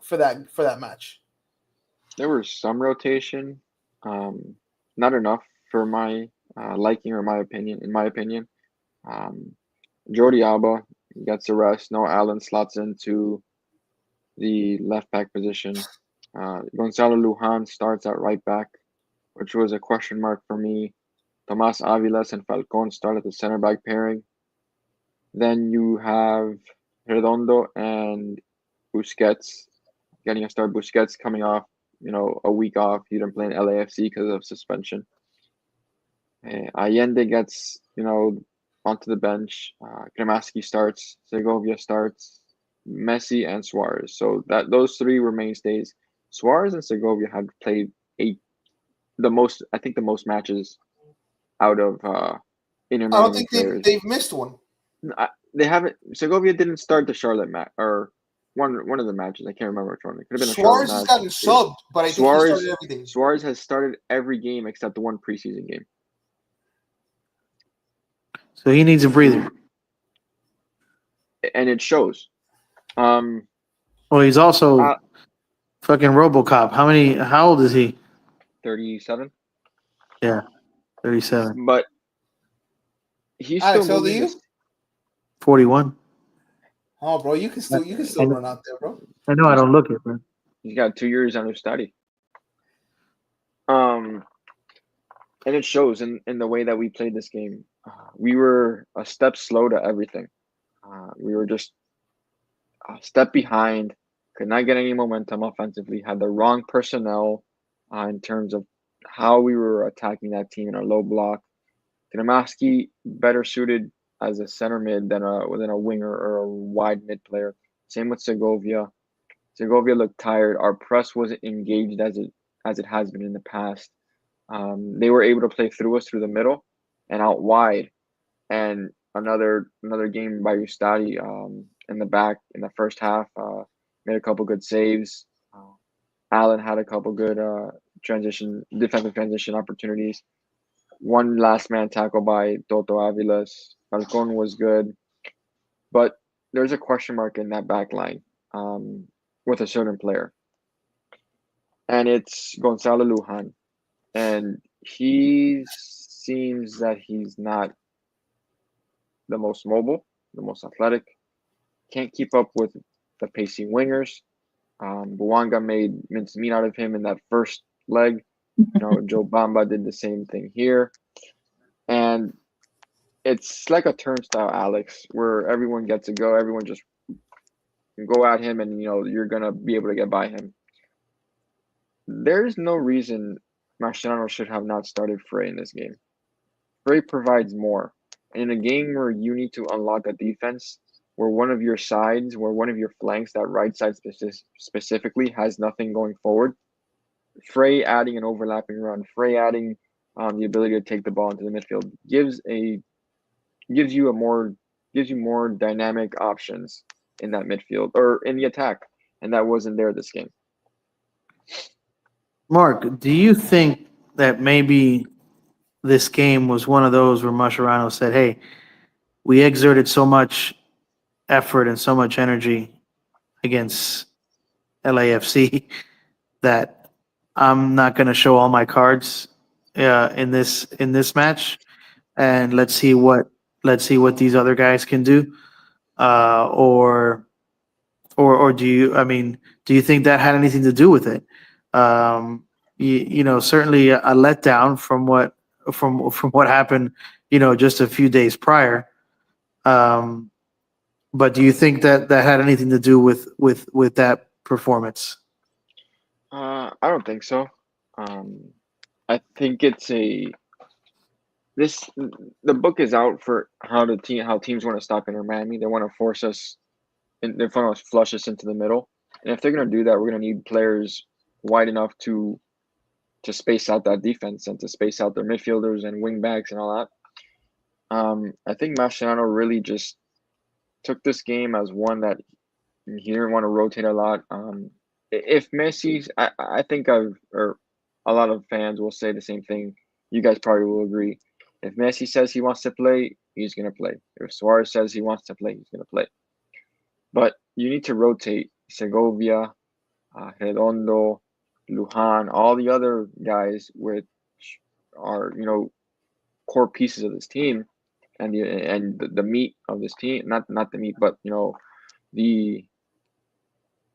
for that match? There was some rotation, not enough for my liking or my opinion. In my opinion, Jordi Alba gets a rest. Noah Allen slots into the left back position. Gonzalo Lujan starts at right back, which was a question mark for me. Tomas Aviles and Falcon start at the center back pairing. Then you have Redondo and Busquets getting a start. Busquets coming off, a week off. He didn't play in LAFC because of suspension. Allende gets, onto the bench. Kremaski starts. Segovia starts. Messi and Suarez. So those three were mainstays. Suarez and Segovia had played the most matches out of Inter I don't Miami think players. they've missed one. They haven't. Segovia didn't start the Charlotte match or one of the matches. I can't remember which one. It could have been Suarez a has Charlotte gotten match. subbed, but I think he started everything. Suarez has started every game except the one preseason game. So he needs a breather. And it shows. Well, he's also fucking RoboCop. How old is he? 37. Yeah, 37. But he's Alex, still how old are moving. you? 41. Oh, bro, you can still run out there, bro. I know I don't look it, man. He's got 2 years under study. And it shows in the way that we played this game. We were a step slow to everything. We were just a step behind, could not get any momentum offensively, had the wrong personnel in terms of how we were attacking that team in our low block. Kremaski better suited as a center mid than a winger or a wide mid player. Same with Segovia. Segovia looked tired. Our press wasn't engaged as it has been in the past. They were able to play through us through the middle and out wide. And another game by Ustadi in the back in the first half. Made a couple good saves. Allen had a couple good defensive transition opportunities. One last man tackle by Toto Aviles. Falcon was good. But there's a question mark in that back line with a certain player. And it's Gonzalo Lujan. And he seems that he's not the most mobile, the most athletic. Can't keep up with the pacey wingers. Buanga made mincemeat out of him in that first leg. Joe Bamba did the same thing here. And it's like a turnstile, Alex, where everyone gets to go. Everyone just can go at him and, you're going to be able to get by him. there's no reason Mascherano should have not started Frey in this game. Frey provides more. And in a game where you need to unlock a defense, where one of your sides, where one of your flanks, that right side specifically, has nothing going forward, Frey adding an overlapping run, Frey adding the ability to take the ball into the midfield gives you more dynamic options in that midfield or in the attack, and that wasn't there this game. Mark, do you think that maybe this game was one of those where Mascherano said, "Hey, we exerted so much effort and so much energy against LAFC that I'm not going to show all my cards in this match, and let's see what these other guys can do." Or do you? I mean, do you think that had anything to do with it? Certainly a letdown from what happened, just a few days prior. But do you think that had anything to do with that performance? I don't think so. I think the book is out for how teams want to stop Inter Miami. They want to force us, they want to flush us into the middle. And if they're going to do that, we're going to need players wide enough to space out that defense and to space out their midfielders and wing backs and all that. I think Mascherano really just took this game as one that he didn't want to rotate a lot. If Messi, I think a lot of fans will say the same thing. You guys probably will agree. If Messi says he wants to play, he's going to play. If Suarez says he wants to play, he's going to play. But you need to rotate Segovia, Redondo, Lujan, all the other guys which are, core pieces of this team and the meat of this team. Not the meat, but, the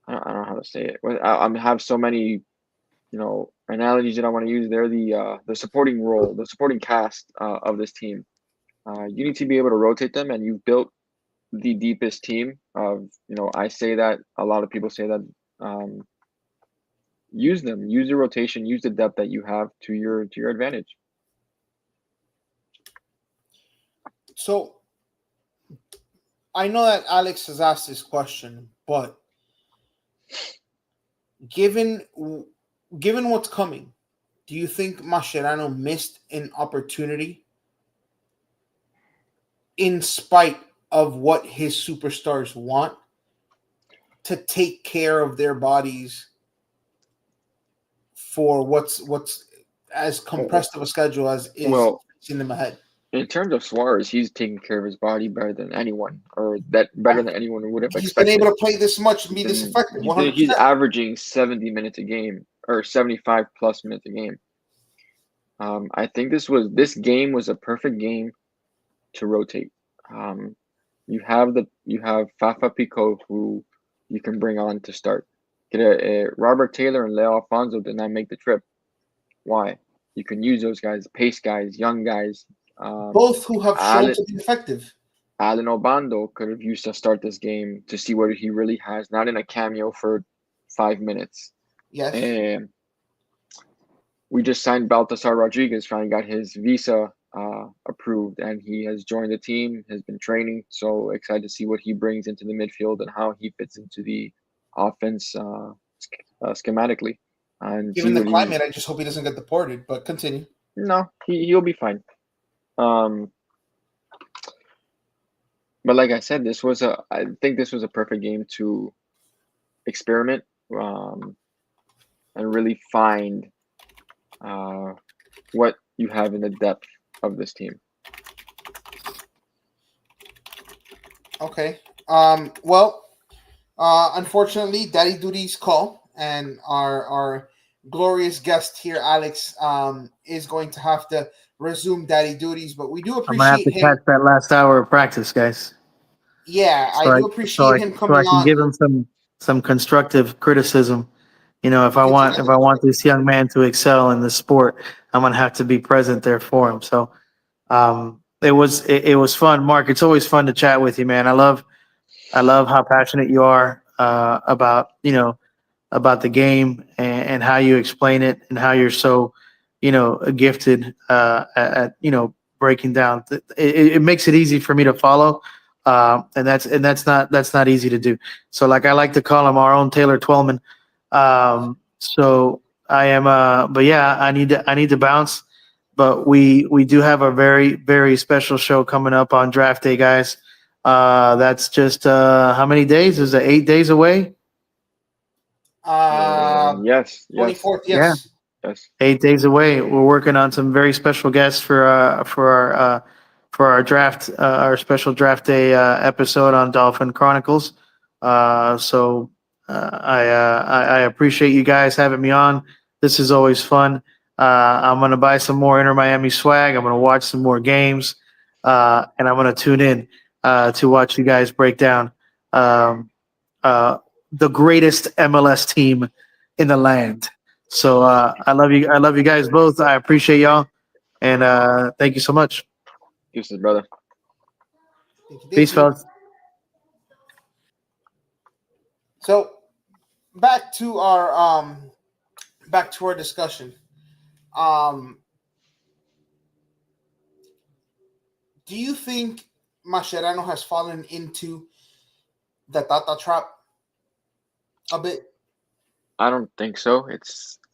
I don't know how to say it. I have so many, analogies that I want to use. They're the supporting role, the supporting cast of this team. You need to be able to rotate them, and you've built the deepest team of, I say that, a lot of people say that. Use them, use the rotation, use the depth that you have to your advantage. So I know that Alex has asked this question, but given what's coming, do you think Mascherano missed an opportunity in spite of what his superstars want to take care of their bodies for what's as compressed of a schedule as is in them ahead? In terms of Suarez, he's taking care of his body better than anyone, or better than anyone would have expected. He's been able to play this much and be this effective. 100%. He's averaging 70 minutes a game, or 75 plus minutes a game. I think this game was a perfect game to rotate. You have Fafa Pico, who you can bring on to start. Robert Taylor and Leo Alfonso did not make the trip. Why? You can use those guys, pace guys, young guys. Both who have shown to be effective. Alan Obando could have used to start this game to see what he really has, not in a cameo for 5 minutes. Yes. And we just signed Baltasar Rodriguez, finally got his visa approved, and he has joined the team, has been training. So excited to see what he brings into the midfield and how he fits into the offense schematically. And given the climate, I just hope he doesn't get deported. But continue. No, he'll be fine. But like I said, I think this was a perfect game to experiment and really find what you have in the depth of this team. Okay. Unfortunately, Daddy Duty's call, and our glorious guest here, Alex, is going to have to resume Daddy Duties, but we do appreciate him. I'm gonna have to catch that last hour of practice, guys. Yeah, I do appreciate him coming on. So I can give him some constructive criticism. If I want this young man to excel in the sport, I'm gonna have to be present there for him. So it was fun, Mark. It's always fun to chat with you, man. I love how passionate you are about the game and how you explain it and how you're so, gifted at breaking down. It makes it easy for me to follow, and that's not easy to do. So like I like to call him our own Taylor Twellman. So I am, but yeah, I need to bounce. But we do have a very very special show coming up on draft day, guys. That's just how many days? Is it 8 days away? Yes, yes, 24th, Yeah, yes. yes. 8 days away. We're working on some very special guests for our draft, our special draft day episode on Dolphin Chronicles. So I appreciate you guys having me on. This is always fun. I'm gonna buy some more Inter Miami swag. I'm gonna watch some more games, and I'm gonna tune in to watch you guys break down um, uh, the greatest MLS team in the land. So I love you. I love you guys both. I appreciate y'all, and thank you so much. Deuces, brother. Thank you, Peace, thank you. fellas. So back to our discussion. Um, do you think Mascherano has fallen into the Tata trap a bit? I don't think so.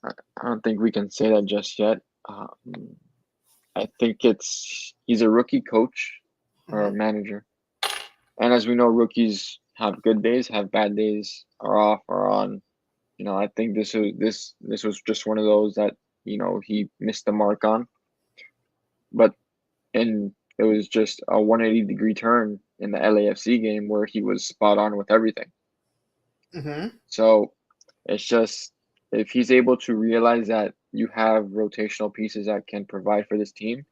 I don't think we can say that just yet. I think he's a rookie coach or a Mhm. manager, and as we know, rookies have good days, have bad days, are off, are on. I think this was just one of those that he missed the mark on, but and it was just a 180-degree turn in the LAFC game where he was spot on with everything. Mhm. So it's just if he's able to realize that you have rotational pieces that can provide for this team,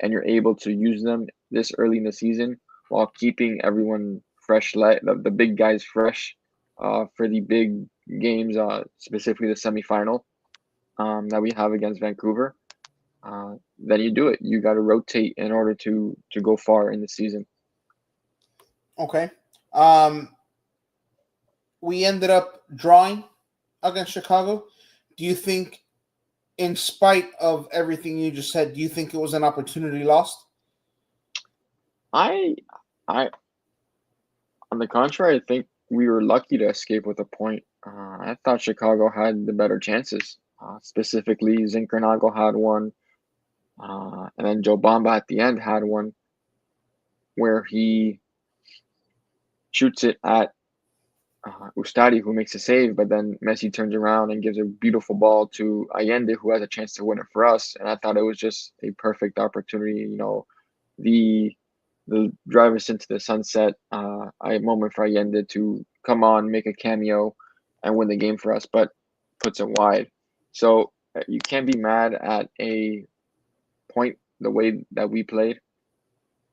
and you're able to use them this early in the season while keeping everyone fresh, the big guys fresh for the big games, specifically the semifinal that we have against Vancouver. Then you do it. You got to rotate in order to go far in the season. Okay. Um, we ended up drawing against Chicago. Do you think, in spite of everything you just said, do you think it was an opportunity lost? I, I, on the contrary, I think we were lucky to escape with a point. I thought Chicago had the better chances. Specifically, Zinchenko had one, and then Joe Bamba at the end had one where he shoots it at Ustadi, who makes a save, but then Messi turns around and gives a beautiful ball to Allende, who has a chance to win it for us. And I thought it was just a perfect opportunity. The the drive us into the sunset, a moment for Allende to come on, make a cameo, and win the game for us, but puts it wide. So you can't be mad at a point the way that we played,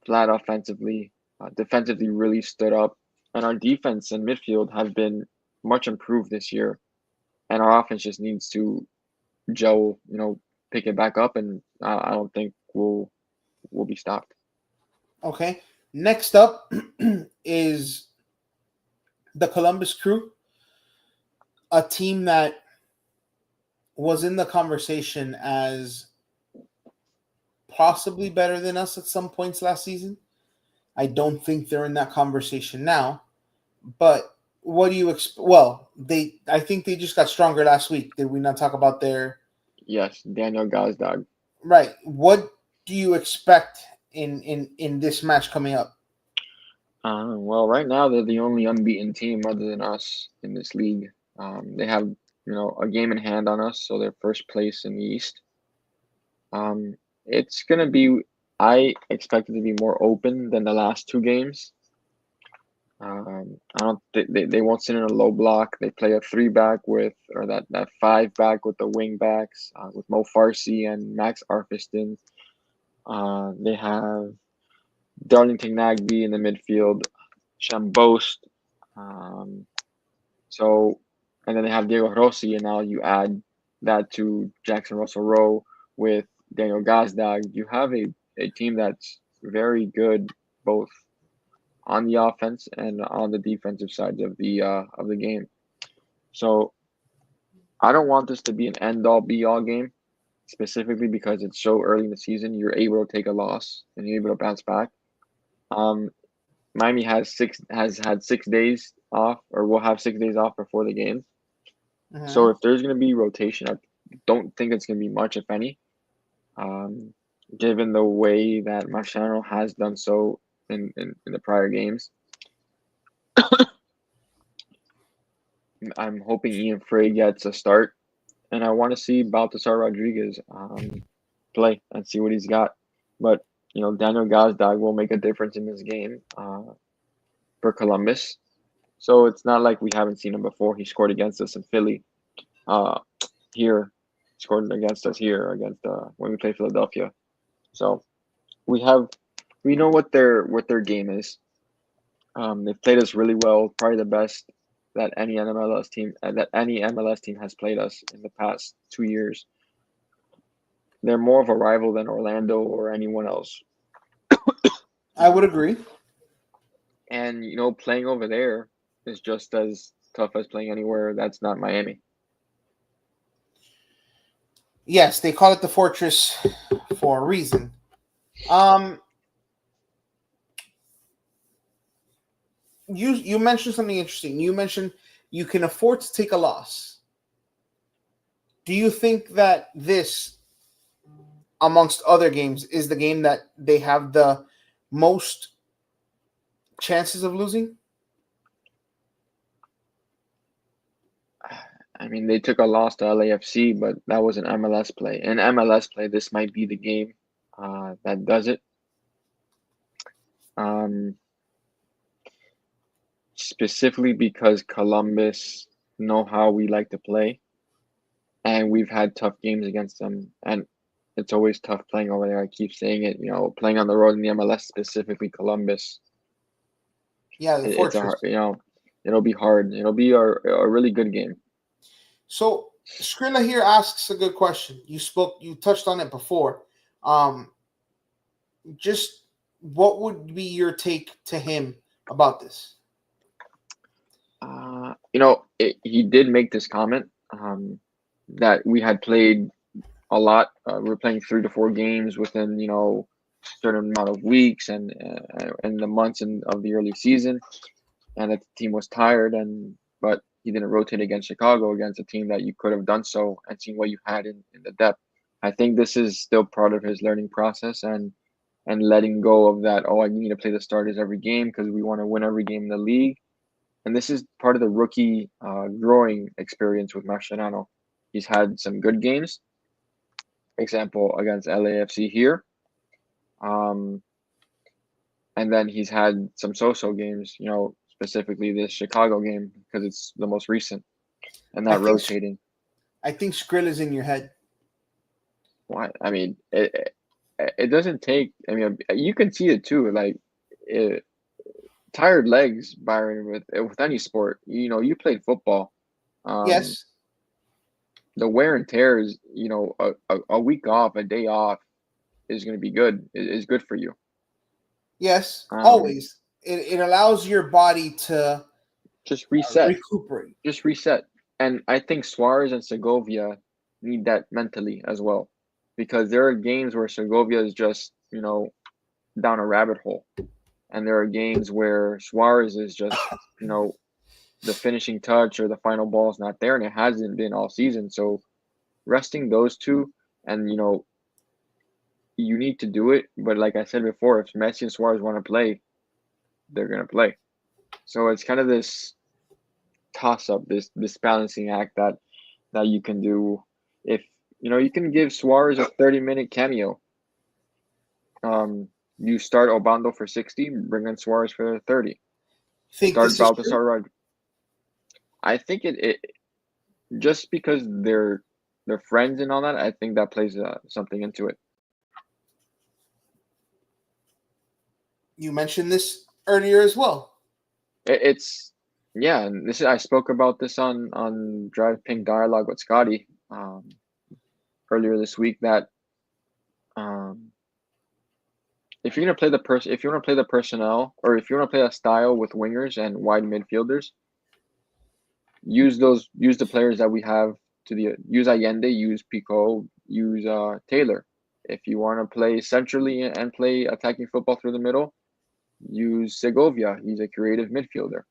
flat offensively, defensively really stood up, and our defense and midfield have been much improved this year. And our offense just needs to gel, pick it back up, and I don't think we'll be stopped. Okay. Next up is the Columbus Crew, a team that was in the conversation as possibly better than us at some points last season. I don't think they're in that conversation now. But what do you expect? Well, I think they just got stronger last week. Did we not talk about their Yes, Daniel Gazdag. right? What do you expect in this match coming up? Well, right now they're the only unbeaten team other than us in this league. They have a game in hand on us, so they're first place in the East. It's gonna be. I expect it to be more open than the last two games. I don't think they won't sit in a low block. They play a three back with or that five back with the wing backs with Mo Farsi and Max Arfiston. They have Darlington Nagby in the midfield, Shambost. Um, so and then they have Diego Rossi, and now you add that to Jackson Russell Rowe with Daniel Gazdag. You have a team that's very good both on the offense and on the defensive sides of the game. So I don't want this to be an end-all, be-all game, specifically because it's so early in the season. You're able to take a loss and you're able to bounce back. Miami has had 6 days off, or will have 6 days off before the game. So if there's going to be rotation, I don't think it's going to be much, if any, given the way that Marciano has done so in the prior games. I'm hoping Ian Frey gets a start, and I want to see Baltasar Rodriguez play and see what he's got. But, Daniel Gazdag will make a difference in this game for Columbus. So it's not like we haven't seen him before. He scored against us in Philly. Here, scored against us here when we played Philadelphia. So we know what their game is. They've played us really well, probably the best that any MLS team has played us in the past 2 years. They're more of a rival than Orlando or anyone else. I would agree. And playing over there is just as tough as playing anywhere that's not Miami. Yes, they call it the Fortress for a reason. You mentioned something interesting. You mentioned you can afford to take a loss. Do you think that this, amongst other games, is the game that they have the most chances of losing? I mean, they took a loss to LAFC, but that was an MLS play. In MLS play, this might be the game that does it. Specifically because Columbus know how we like to play, and we've had tough games against them, and it's always tough playing over there. I keep saying it, playing on the road in the MLS, specifically Columbus. Yeah, the Fortress. It'll be hard. It'll be a really good game. So Skrilla here asks a good question. You touched on it before. Just what would be your take to him about this? He did make this comment that we had played a lot. We were playing 3 to 4 games within a certain amount of weeks and the months of the early season, and that the team was tired. But he didn't rotate against Chicago, against a team that you could have done so and seen what you had in the depth. I think this is still part of his learning process and letting go of that. I need to play the starters every game because we want to win every game in the league. And this is part of the rookie growing experience with Mascherano. He's had some good games. Example, against LAFC here. And then he's had some so-so games, specifically this Chicago game because it's the most recent. And that rotating. I think Skrilla's in your head. Why? I mean, it doesn't take. I mean, you can see it too. Like, tired legs, Byron, with any sport. You played football. Yes. The wear and tear is, a week off, a day off is going to be good. Is good for you. Yes, always. It allows your body to just reset, recuperate. Just reset. And I think Suarez and Segovia need that mentally as well, because there are games where Segovia is just, down a rabbit hole. And there are games where Suarez is just, the finishing touch or the final ball is not there, and it hasn't been all season. So resting those two, and, you need to do it. But like I said before, if Messi and Suarez want to play, they're going to play. So it's kind of this toss-up, this balancing act that you can do. If, you can give Suarez a 30-minute cameo. You start Obando for 60, bring in Suarez for 30. Start Baltasar Rodriguez. I think it just because they're friends and all that, I think that plays something into it. You mentioned this earlier as well. It's and I spoke about this on Drive Pink Dialogue with Scotty earlier this week, that if you're gonna play if you want to play the personnel, or if you want to play a style with wingers and wide midfielders, use the players that we have use Allende, use Pico, use Taylor. If you want to play centrally and play attacking football through the middle, use Segovia. He's a creative midfielder.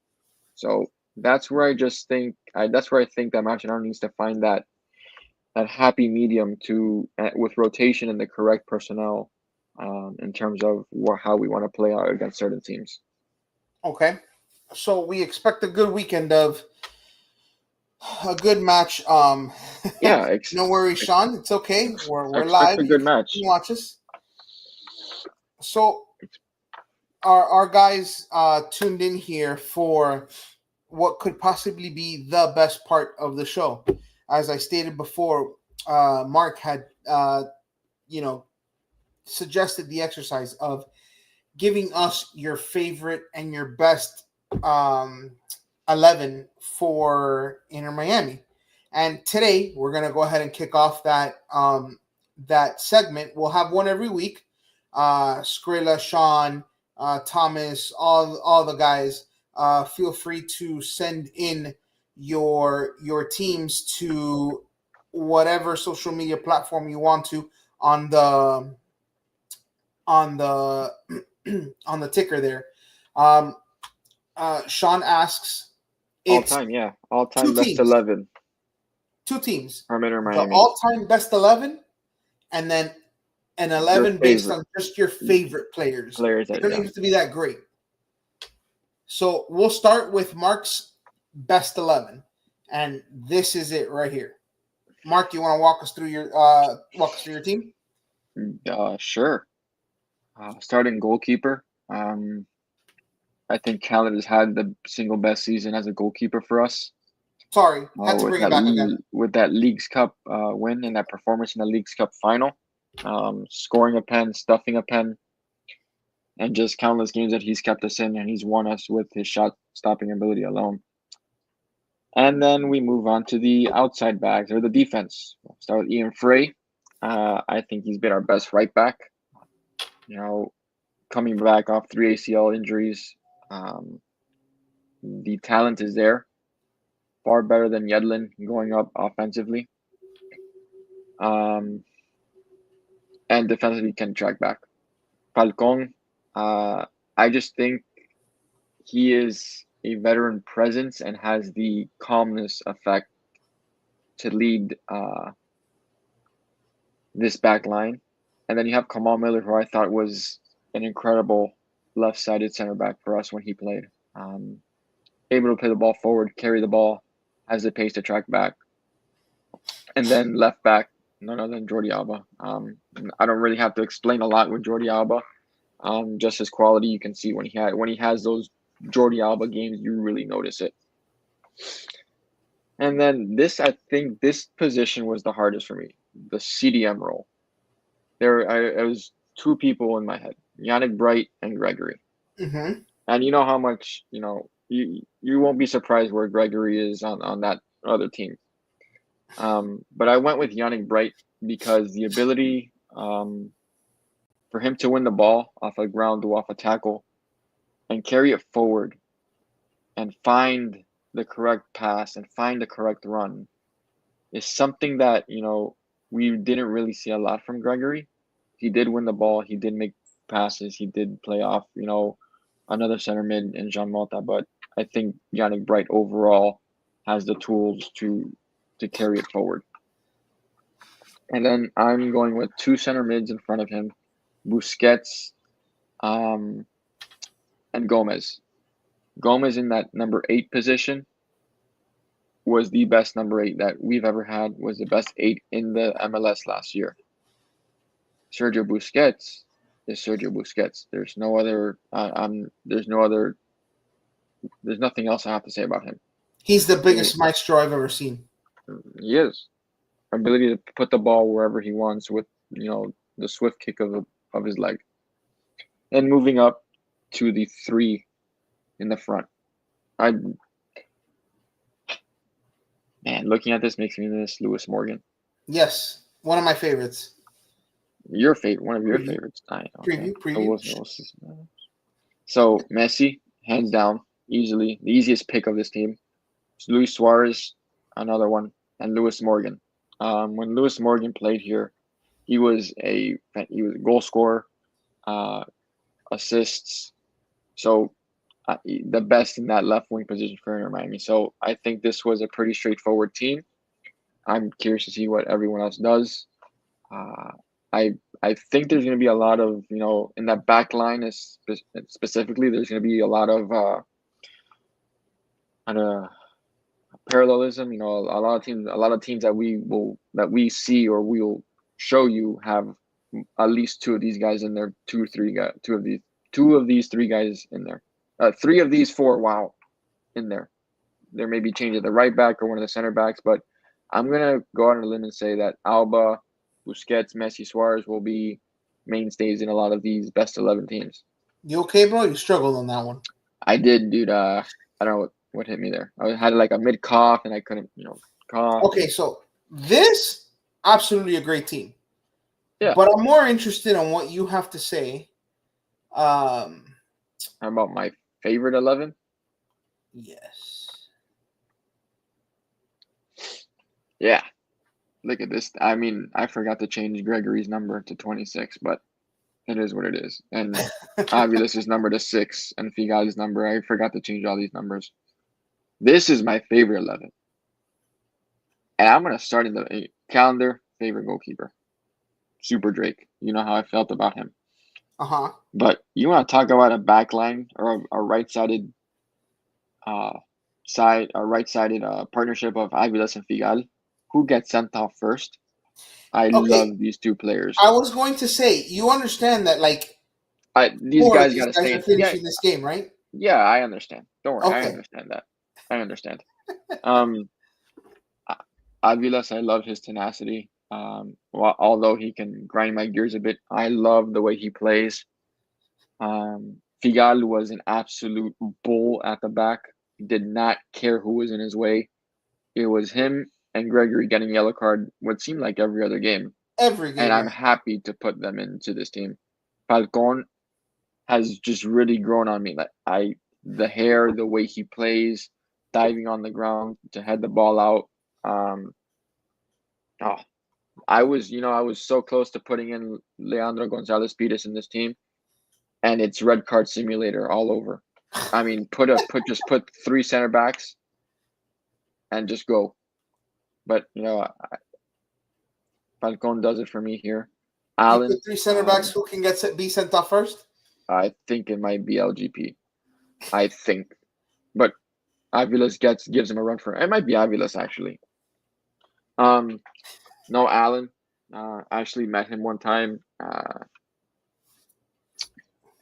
So that's where I just think that's where I think that Mascherano needs to find that happy medium with rotation and the correct personnel in terms of how we want to play out against certain teams. Okay, so we expect a good weekend of a good match. Yeah, no worries, Sean. It's okay. We're expect live. a good match. You can watch us. So our guys tuned in here for what could possibly be the best part of the show. As I stated before, Mark had suggested the exercise of giving us your favorite and your best 11 for Inter Miami. And today we're going to go ahead and kick off that segment. We'll have one every week. Skrilla, Sean, Thomas, all the guys, feel free to send in your teams to whatever social media platform you want to on the on the ticker there. Sean asks, all time best teams. 11. Two teams. From Inter The Miami. all-time best 11, and then an 11 based on just your favorite players. They don't even have to be that great. So we'll start with Mark's best 11, and this is it right here. Mark, you want to walk us through your team? Sure. Starting goalkeeper. I think Khaled has had the single best season as a goalkeeper for us. Sorry, had to bring it back again. With that Leagues Cup win and that performance in the Leagues Cup final, scoring a pen, stuffing a pen, and just countless games that he's kept us in, and he's won us with his shot-stopping ability alone. And then we move on to the outside backs, or the defense. We'll start with Ian Frey. I think he's been our best right back. Coming back off 3 ACL injuries, the talent is there. Far better than Yedlin going up offensively. And defensively can track back. Falcon, I just think he is a veteran presence and has the calmness effect to lead this back line. And then you have Kamal Miller, who I thought was an incredible left-sided center back for us when he played. Able to play the ball forward, carry the ball, has the pace to track back. And then left back, none other than Jordi Alba. I don't really have to explain a lot with Jordi Alba. Just his quality, you can see when he has those Jordi Alba games, you really notice it. And then I think this position was the hardest for me, the CDM role. It was two people in my head, Yannick Bright and Gregory. Mm-hmm. And you know how much, you won't be surprised where Gregory is on that other team. But I went with Yannick Bright because the ability for him to win the ball off a ground to off a tackle and carry it forward and find the correct pass and find the correct run is something that, we didn't really see a lot from Gregory. He did win the ball. He did make passes. He did play off, another center mid in Jean Mota. But I think Yannick Bright overall has the tools to carry it forward. And then I'm going with two center mids in front of him, Busquets and Gomez. Gomez in that number 8 position was the best number 8 that we've ever had, was the best 8 in the MLS last year. Sergio Busquets is Sergio Busquets. There's nothing else I have to say about him. He's the biggest maestro I've ever seen. He is. Ability to put the ball wherever he wants with, the swift kick of his leg. And moving up to the 3 in the front. Looking at this makes me miss Lewis Morgan. Yes, one of my favorites. One of your favorites. Preview. So Messi, hands down, easily the easiest pick of this team. Luis Suarez, another one. and Lewis Morgan. When Lewis Morgan played here, he was a goal scorer, assists. So the best in that left wing position for Inter Miami. So I think this was a pretty straightforward team. I'm curious to see what everyone else does. I think there's going to be a lot of, in that back line is specifically, there's going to be a lot of parallelism. A lot of teams that we see or we'll show you have at least two of these guys in there, two of these three guys in there, three of these four. Wow, in there. There may be change at the right back or one of the center backs, but I'm gonna go out on a limb and say that Alba, Busquets, Messi, Suarez will be mainstays in a lot of these best 11 teams. You okay, bro? You struggled on that one. I did, dude. I don't know what hit me there. I had like a mid cough and I couldn't, cough. Okay, so this absolutely a great team. Yeah. But I'm more interested in what you have to say. How about my favorite 11? Yes. Yeah. Look at this. I mean, I forgot to change Gregory's number to 26, but it is what it is. And Aviles' number to 6 and Figali's number. I forgot to change all these numbers. This is my favorite 11. And I'm going to start in the calendar favorite goalkeeper. Super Drake. You know how I felt about him. Uh-huh. But you want to talk about a back line or a right-sided partnership of Aviles and Figal? Who gets sent off first? I love these two players. I was going to say, you understand that, like, these guys got to stay are finishing this game, right? Yeah, I understand. Don't worry, Okay. I understand that. I understand. Aviles, I love his tenacity. Although he can grind my gears a bit, I love the way he plays. Figal was an absolute bull at the back. He did not care who was in his way. It was him and Gregory getting yellow card what seemed like every other game. Every game. And I'm happy to put them into this team. Falcon has just really grown on me. Like the hair, the way he plays, diving on the ground to head the ball out. I was so close to putting in Leandro Gonzalez Pitas in this team, and it's red card simulator all over. I mean, put 3 center backs and just go. But Falcon does it for me here. Allen, you put 3 center backs who can be sent off first? I think it might be LGP. I think, but Aviles gives him a run for it. It might be Aviles actually. No, Allen. Actually met him one time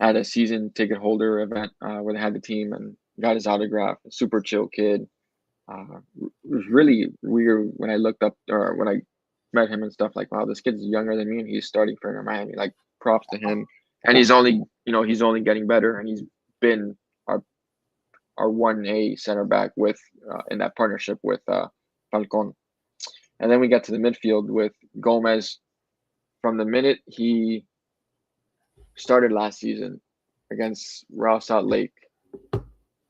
at a season ticket holder event where they had the team and got his autograph. Super chill kid. It was really weird when I looked up or when I met him and stuff. Like, wow, this kid's younger than me and he's starting for Inter Miami. Like, props to him. And he's only getting better. And he's been our 1A center back with in that partnership with Falcon. And then we get to the midfield with Gomez. From the minute he started last season against Real Salt Lake,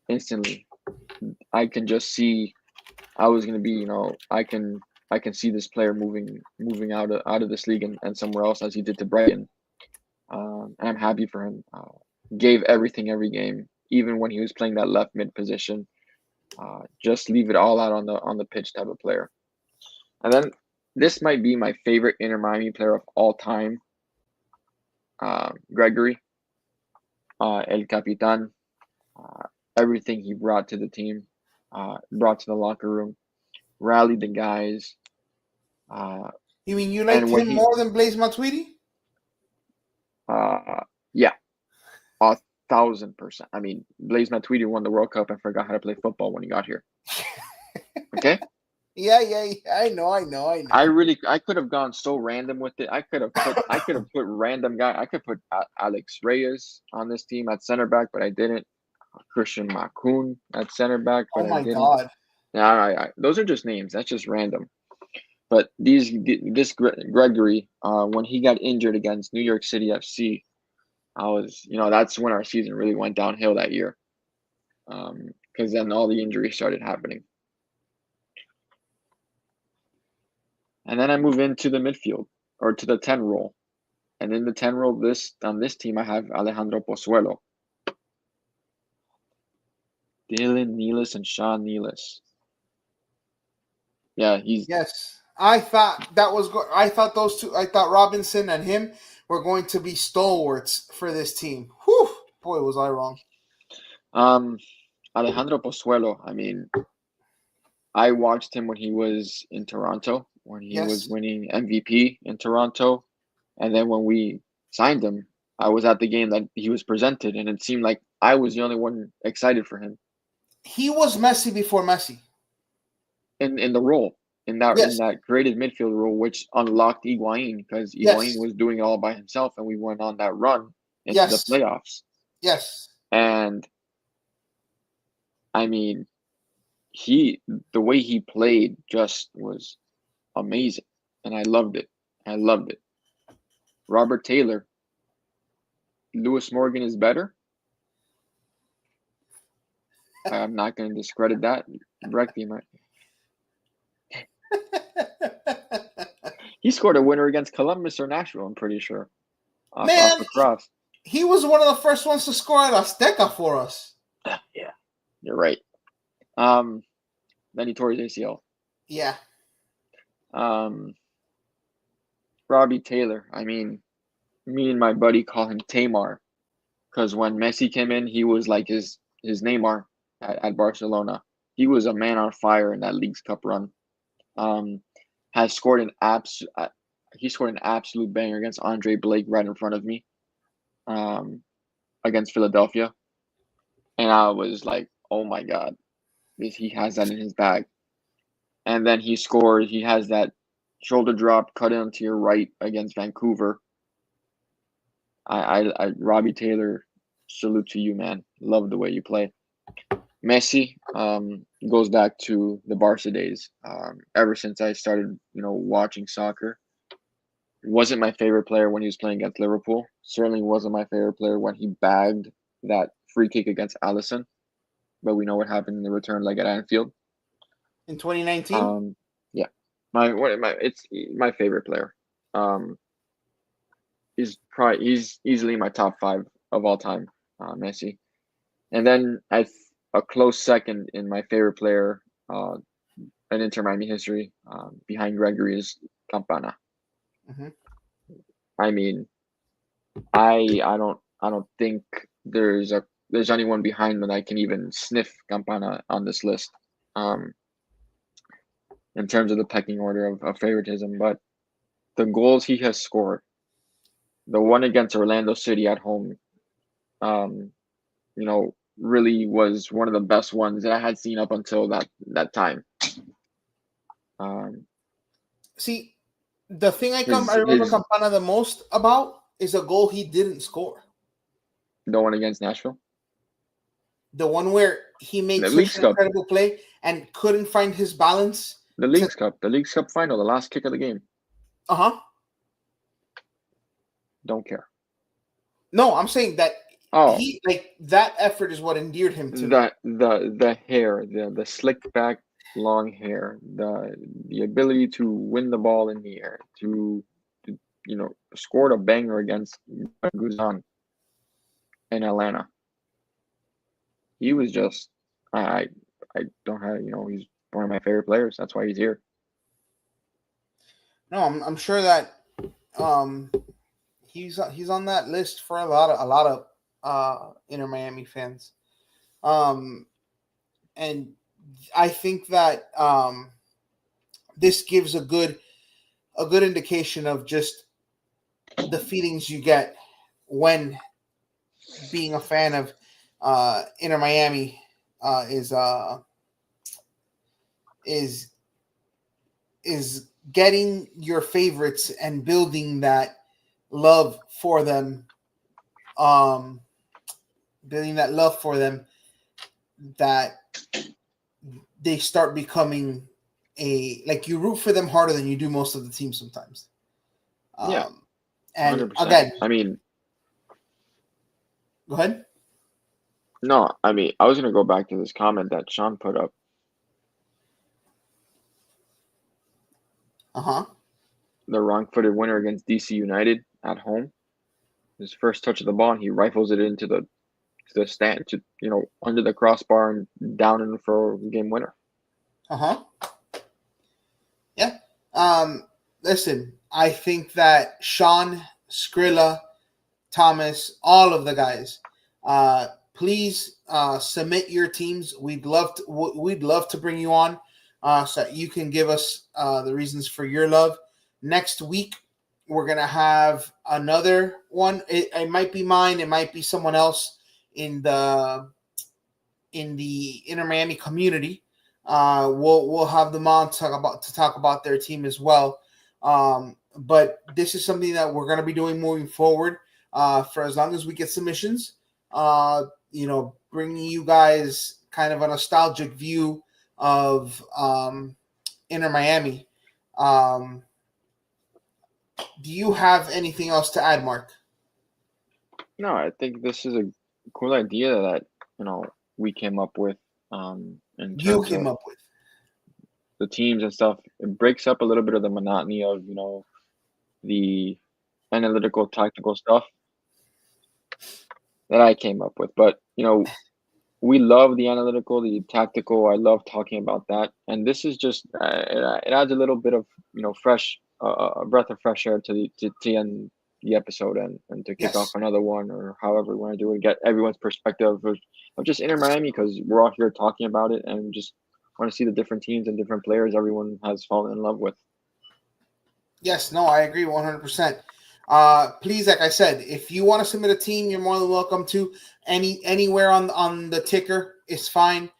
instantly, I can just see I was going to be, I can see this player moving out of this league and somewhere else as he did to Brighton. And I'm happy for him. Gave everything every game, even when he was playing that left mid position. Just leave it all out on the pitch type of player. And then this might be my favorite Inter Miami player of all time. Gregory, El Capitan. Everything he brought to the team, brought to the locker room, rallied the guys. You mean you liked him more than Blaise Matuidi? Yeah, 1,000%. I mean, Blaise Matuidi won the World Cup and forgot how to play football when he got here. Okay. Yeah. I know. I could have gone so random with it. I could have put random guy. I could put Alex Reyes on this team at center back, but I didn't. Christian Macoun at center back, but I didn't. God. Yeah, those are just names. That's just random. But this Gregory, when he got injured against New York City FC, that's when our season really went downhill that year. Because then all the injuries started happening. And then I move into the midfield or to the 10 role. And in the 10 role, on this team, I have Alejandro Pozuelo, Dylan Nealis, and Sean Nealis. Yeah, he's Yes, I thought that was. I thought those two. I thought Robinson and him were going to be stalwarts for this team. Whew, boy, was I wrong. Alejandro Pozuelo. I mean, I watched him when he was in Toronto, when he was Yes, winning MVP in Toronto, and then when we signed him, I was at the game that he was presented, and it seemed like I was the only one excited for him he was Messi before Messi. in the role. In Yes, that creative midfield role, which unlocked Higuain because Higuain yes, was doing it all by himself, and we went on that run into the yes, playoffs. yes. And I mean, the way he played just was amazing, and I loved it. I loved it. Robert Taylor, Lewis Morgan is better. I'm not going to discredit that. Directly, he scored a winner against Columbus or Nashville, I'm pretty sure. Off Man, a cross. he was one of the first ones to score at Azteca for us. Yeah, you're right. Then he tore his ACL. Yeah. Robbie Taylor. I mean, me and my buddy call him Tamar because when Messi came in, he was like his Neymar at Barcelona. He was a man on fire in that Leagues Cup run. Has scored he scored an absolute banger against Andre Blake right in front of me, against Philadelphia, and I was like, oh my god, he has that in his bag. And then he scored. He has that shoulder drop cut into your right against Vancouver. I Robbie Taylor, salute to you, man. Love the way you play. Messi goes back to the Barca days. Ever since I started, watching soccer, wasn't my favorite player when he was playing against Liverpool. Certainly wasn't my favorite player when he bagged that free kick against Alisson. But we know what happened in the return leg at Anfield. In 2019? Yeah. It's my favorite player. He's easily my top 5 of all time, Messi. And then a close second in my favorite player, in Inter Miami history, behind Gregory, is Campana. Mm-hmm. I mean, I don't think there's anyone behind that I can even sniff Campana on this list. In terms of the pecking order of favoritism, but the goals he has scored, the one against Orlando City at home, really was one of the best ones that I had seen up until that time. See, the thing I remember Campana the most about is a goal he didn't score. The one against Nashville? The one where he made such an incredible play and couldn't find his balance. The Leagues Cup final, the last kick of the game. Uh-huh. Don't care. No, I'm saying that he that effort is what endeared him to the hair, the slick back long hair, the ability to win the ball in the air, to scored a banger against Guzan in Atlanta. He was just I don't have he's one of my favorite players. That's why he's here. No, I'm sure that he's on that list for a lot of Inter Miami fans. And I think that this gives a good indication of just the feelings you get when being a fan of Inter Miami is getting your favorites and building that love for them, that they start becoming you root for them harder than you do most of the teams sometimes. Yeah. And 100%. again, I mean, go ahead. No, I mean, I was going to go back to this comment that Sean put up. Uh-huh. the wrong-footed winner against DC United at home. His first touch of the ball, he rifles it into the stand, under the crossbar and down in for game winner. Yeah. Listen, I think that Sean, Skrilla, Thomas, all of the guys, please submit your teams. We'd love to bring you on so that you can give us the reasons for your love. Next week, we're gonna have another one. It might be mine. It might be someone else in the Inter Miami community. We'll have them on to talk about their team as well. But this is something that we're gonna be doing moving forward for as long as we get submissions. Bringing you guys kind of a nostalgic view of Inter Miami. Do you have anything else to add, Mark? No, I think this is a cool idea that we came up with. You came up with the teams and stuff. It breaks up a little bit of the monotony of the analytical, tactical stuff that I came up with. But we love the analytical, the tactical. I love talking about that, and this is just it adds a little bit of fresh. A breath of fresh air to end the episode and to kick off another one, or however we want to do it, get everyone's perspective of just Inter Miami, because we're all here talking about it and just want to see the different teams and different players everyone has fallen in love with. Yes, no, I agree 100%. Please, like I said, if you want to submit a team, you're more than welcome to. Anywhere on the ticker is fine.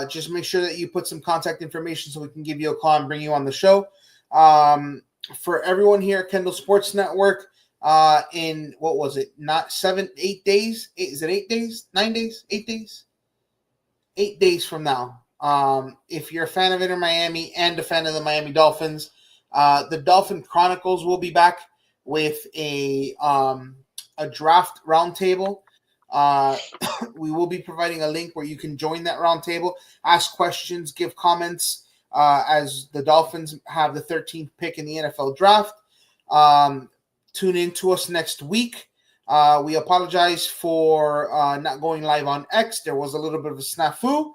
Just make sure that you put some contact information so we can give you a call and bring you on the show. For everyone here at Kendall Sports Network, in what was it? Not 8 days? Is it 8 days? 9 days? 8 days? 8 days from now. If you're a fan of Inter Miami and a fan of the Miami Dolphins, the Dolphin Chronicles will be back with a draft roundtable. We will be providing a link where you can join that roundtable, ask questions, give comments. As the Dolphins have the 13th pick in the NFL draft. Tune in to us next week. We apologize for not going live on X. There was a little bit of a snafu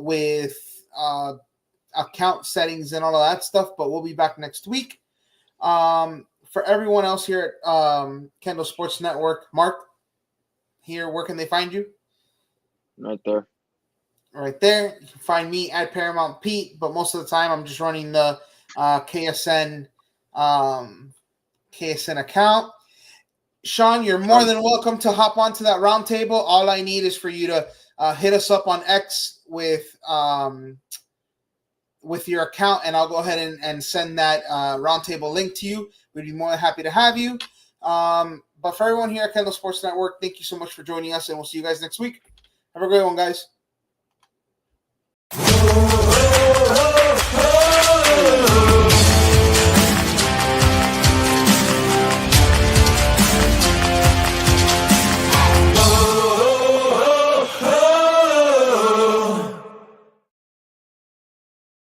with account settings and all of that stuff, but we'll be back next week. For everyone else here at Kendall Sports Network, Mark, here, where can they find you? Right there. Right there. You can find me at Paramount Pete, but most of the time I'm just running the KSN account. Sean, you're more than welcome to hop onto that roundtable. All I need is for you to hit us up on X with your account, and I'll go ahead and send that roundtable link to you. We'd be more than happy to have you. But for everyone here at Kendall Sports Network, thank you so much for joining us, and we'll see you guys next week. Have a great one, guys. Oh, oh, oh, oh.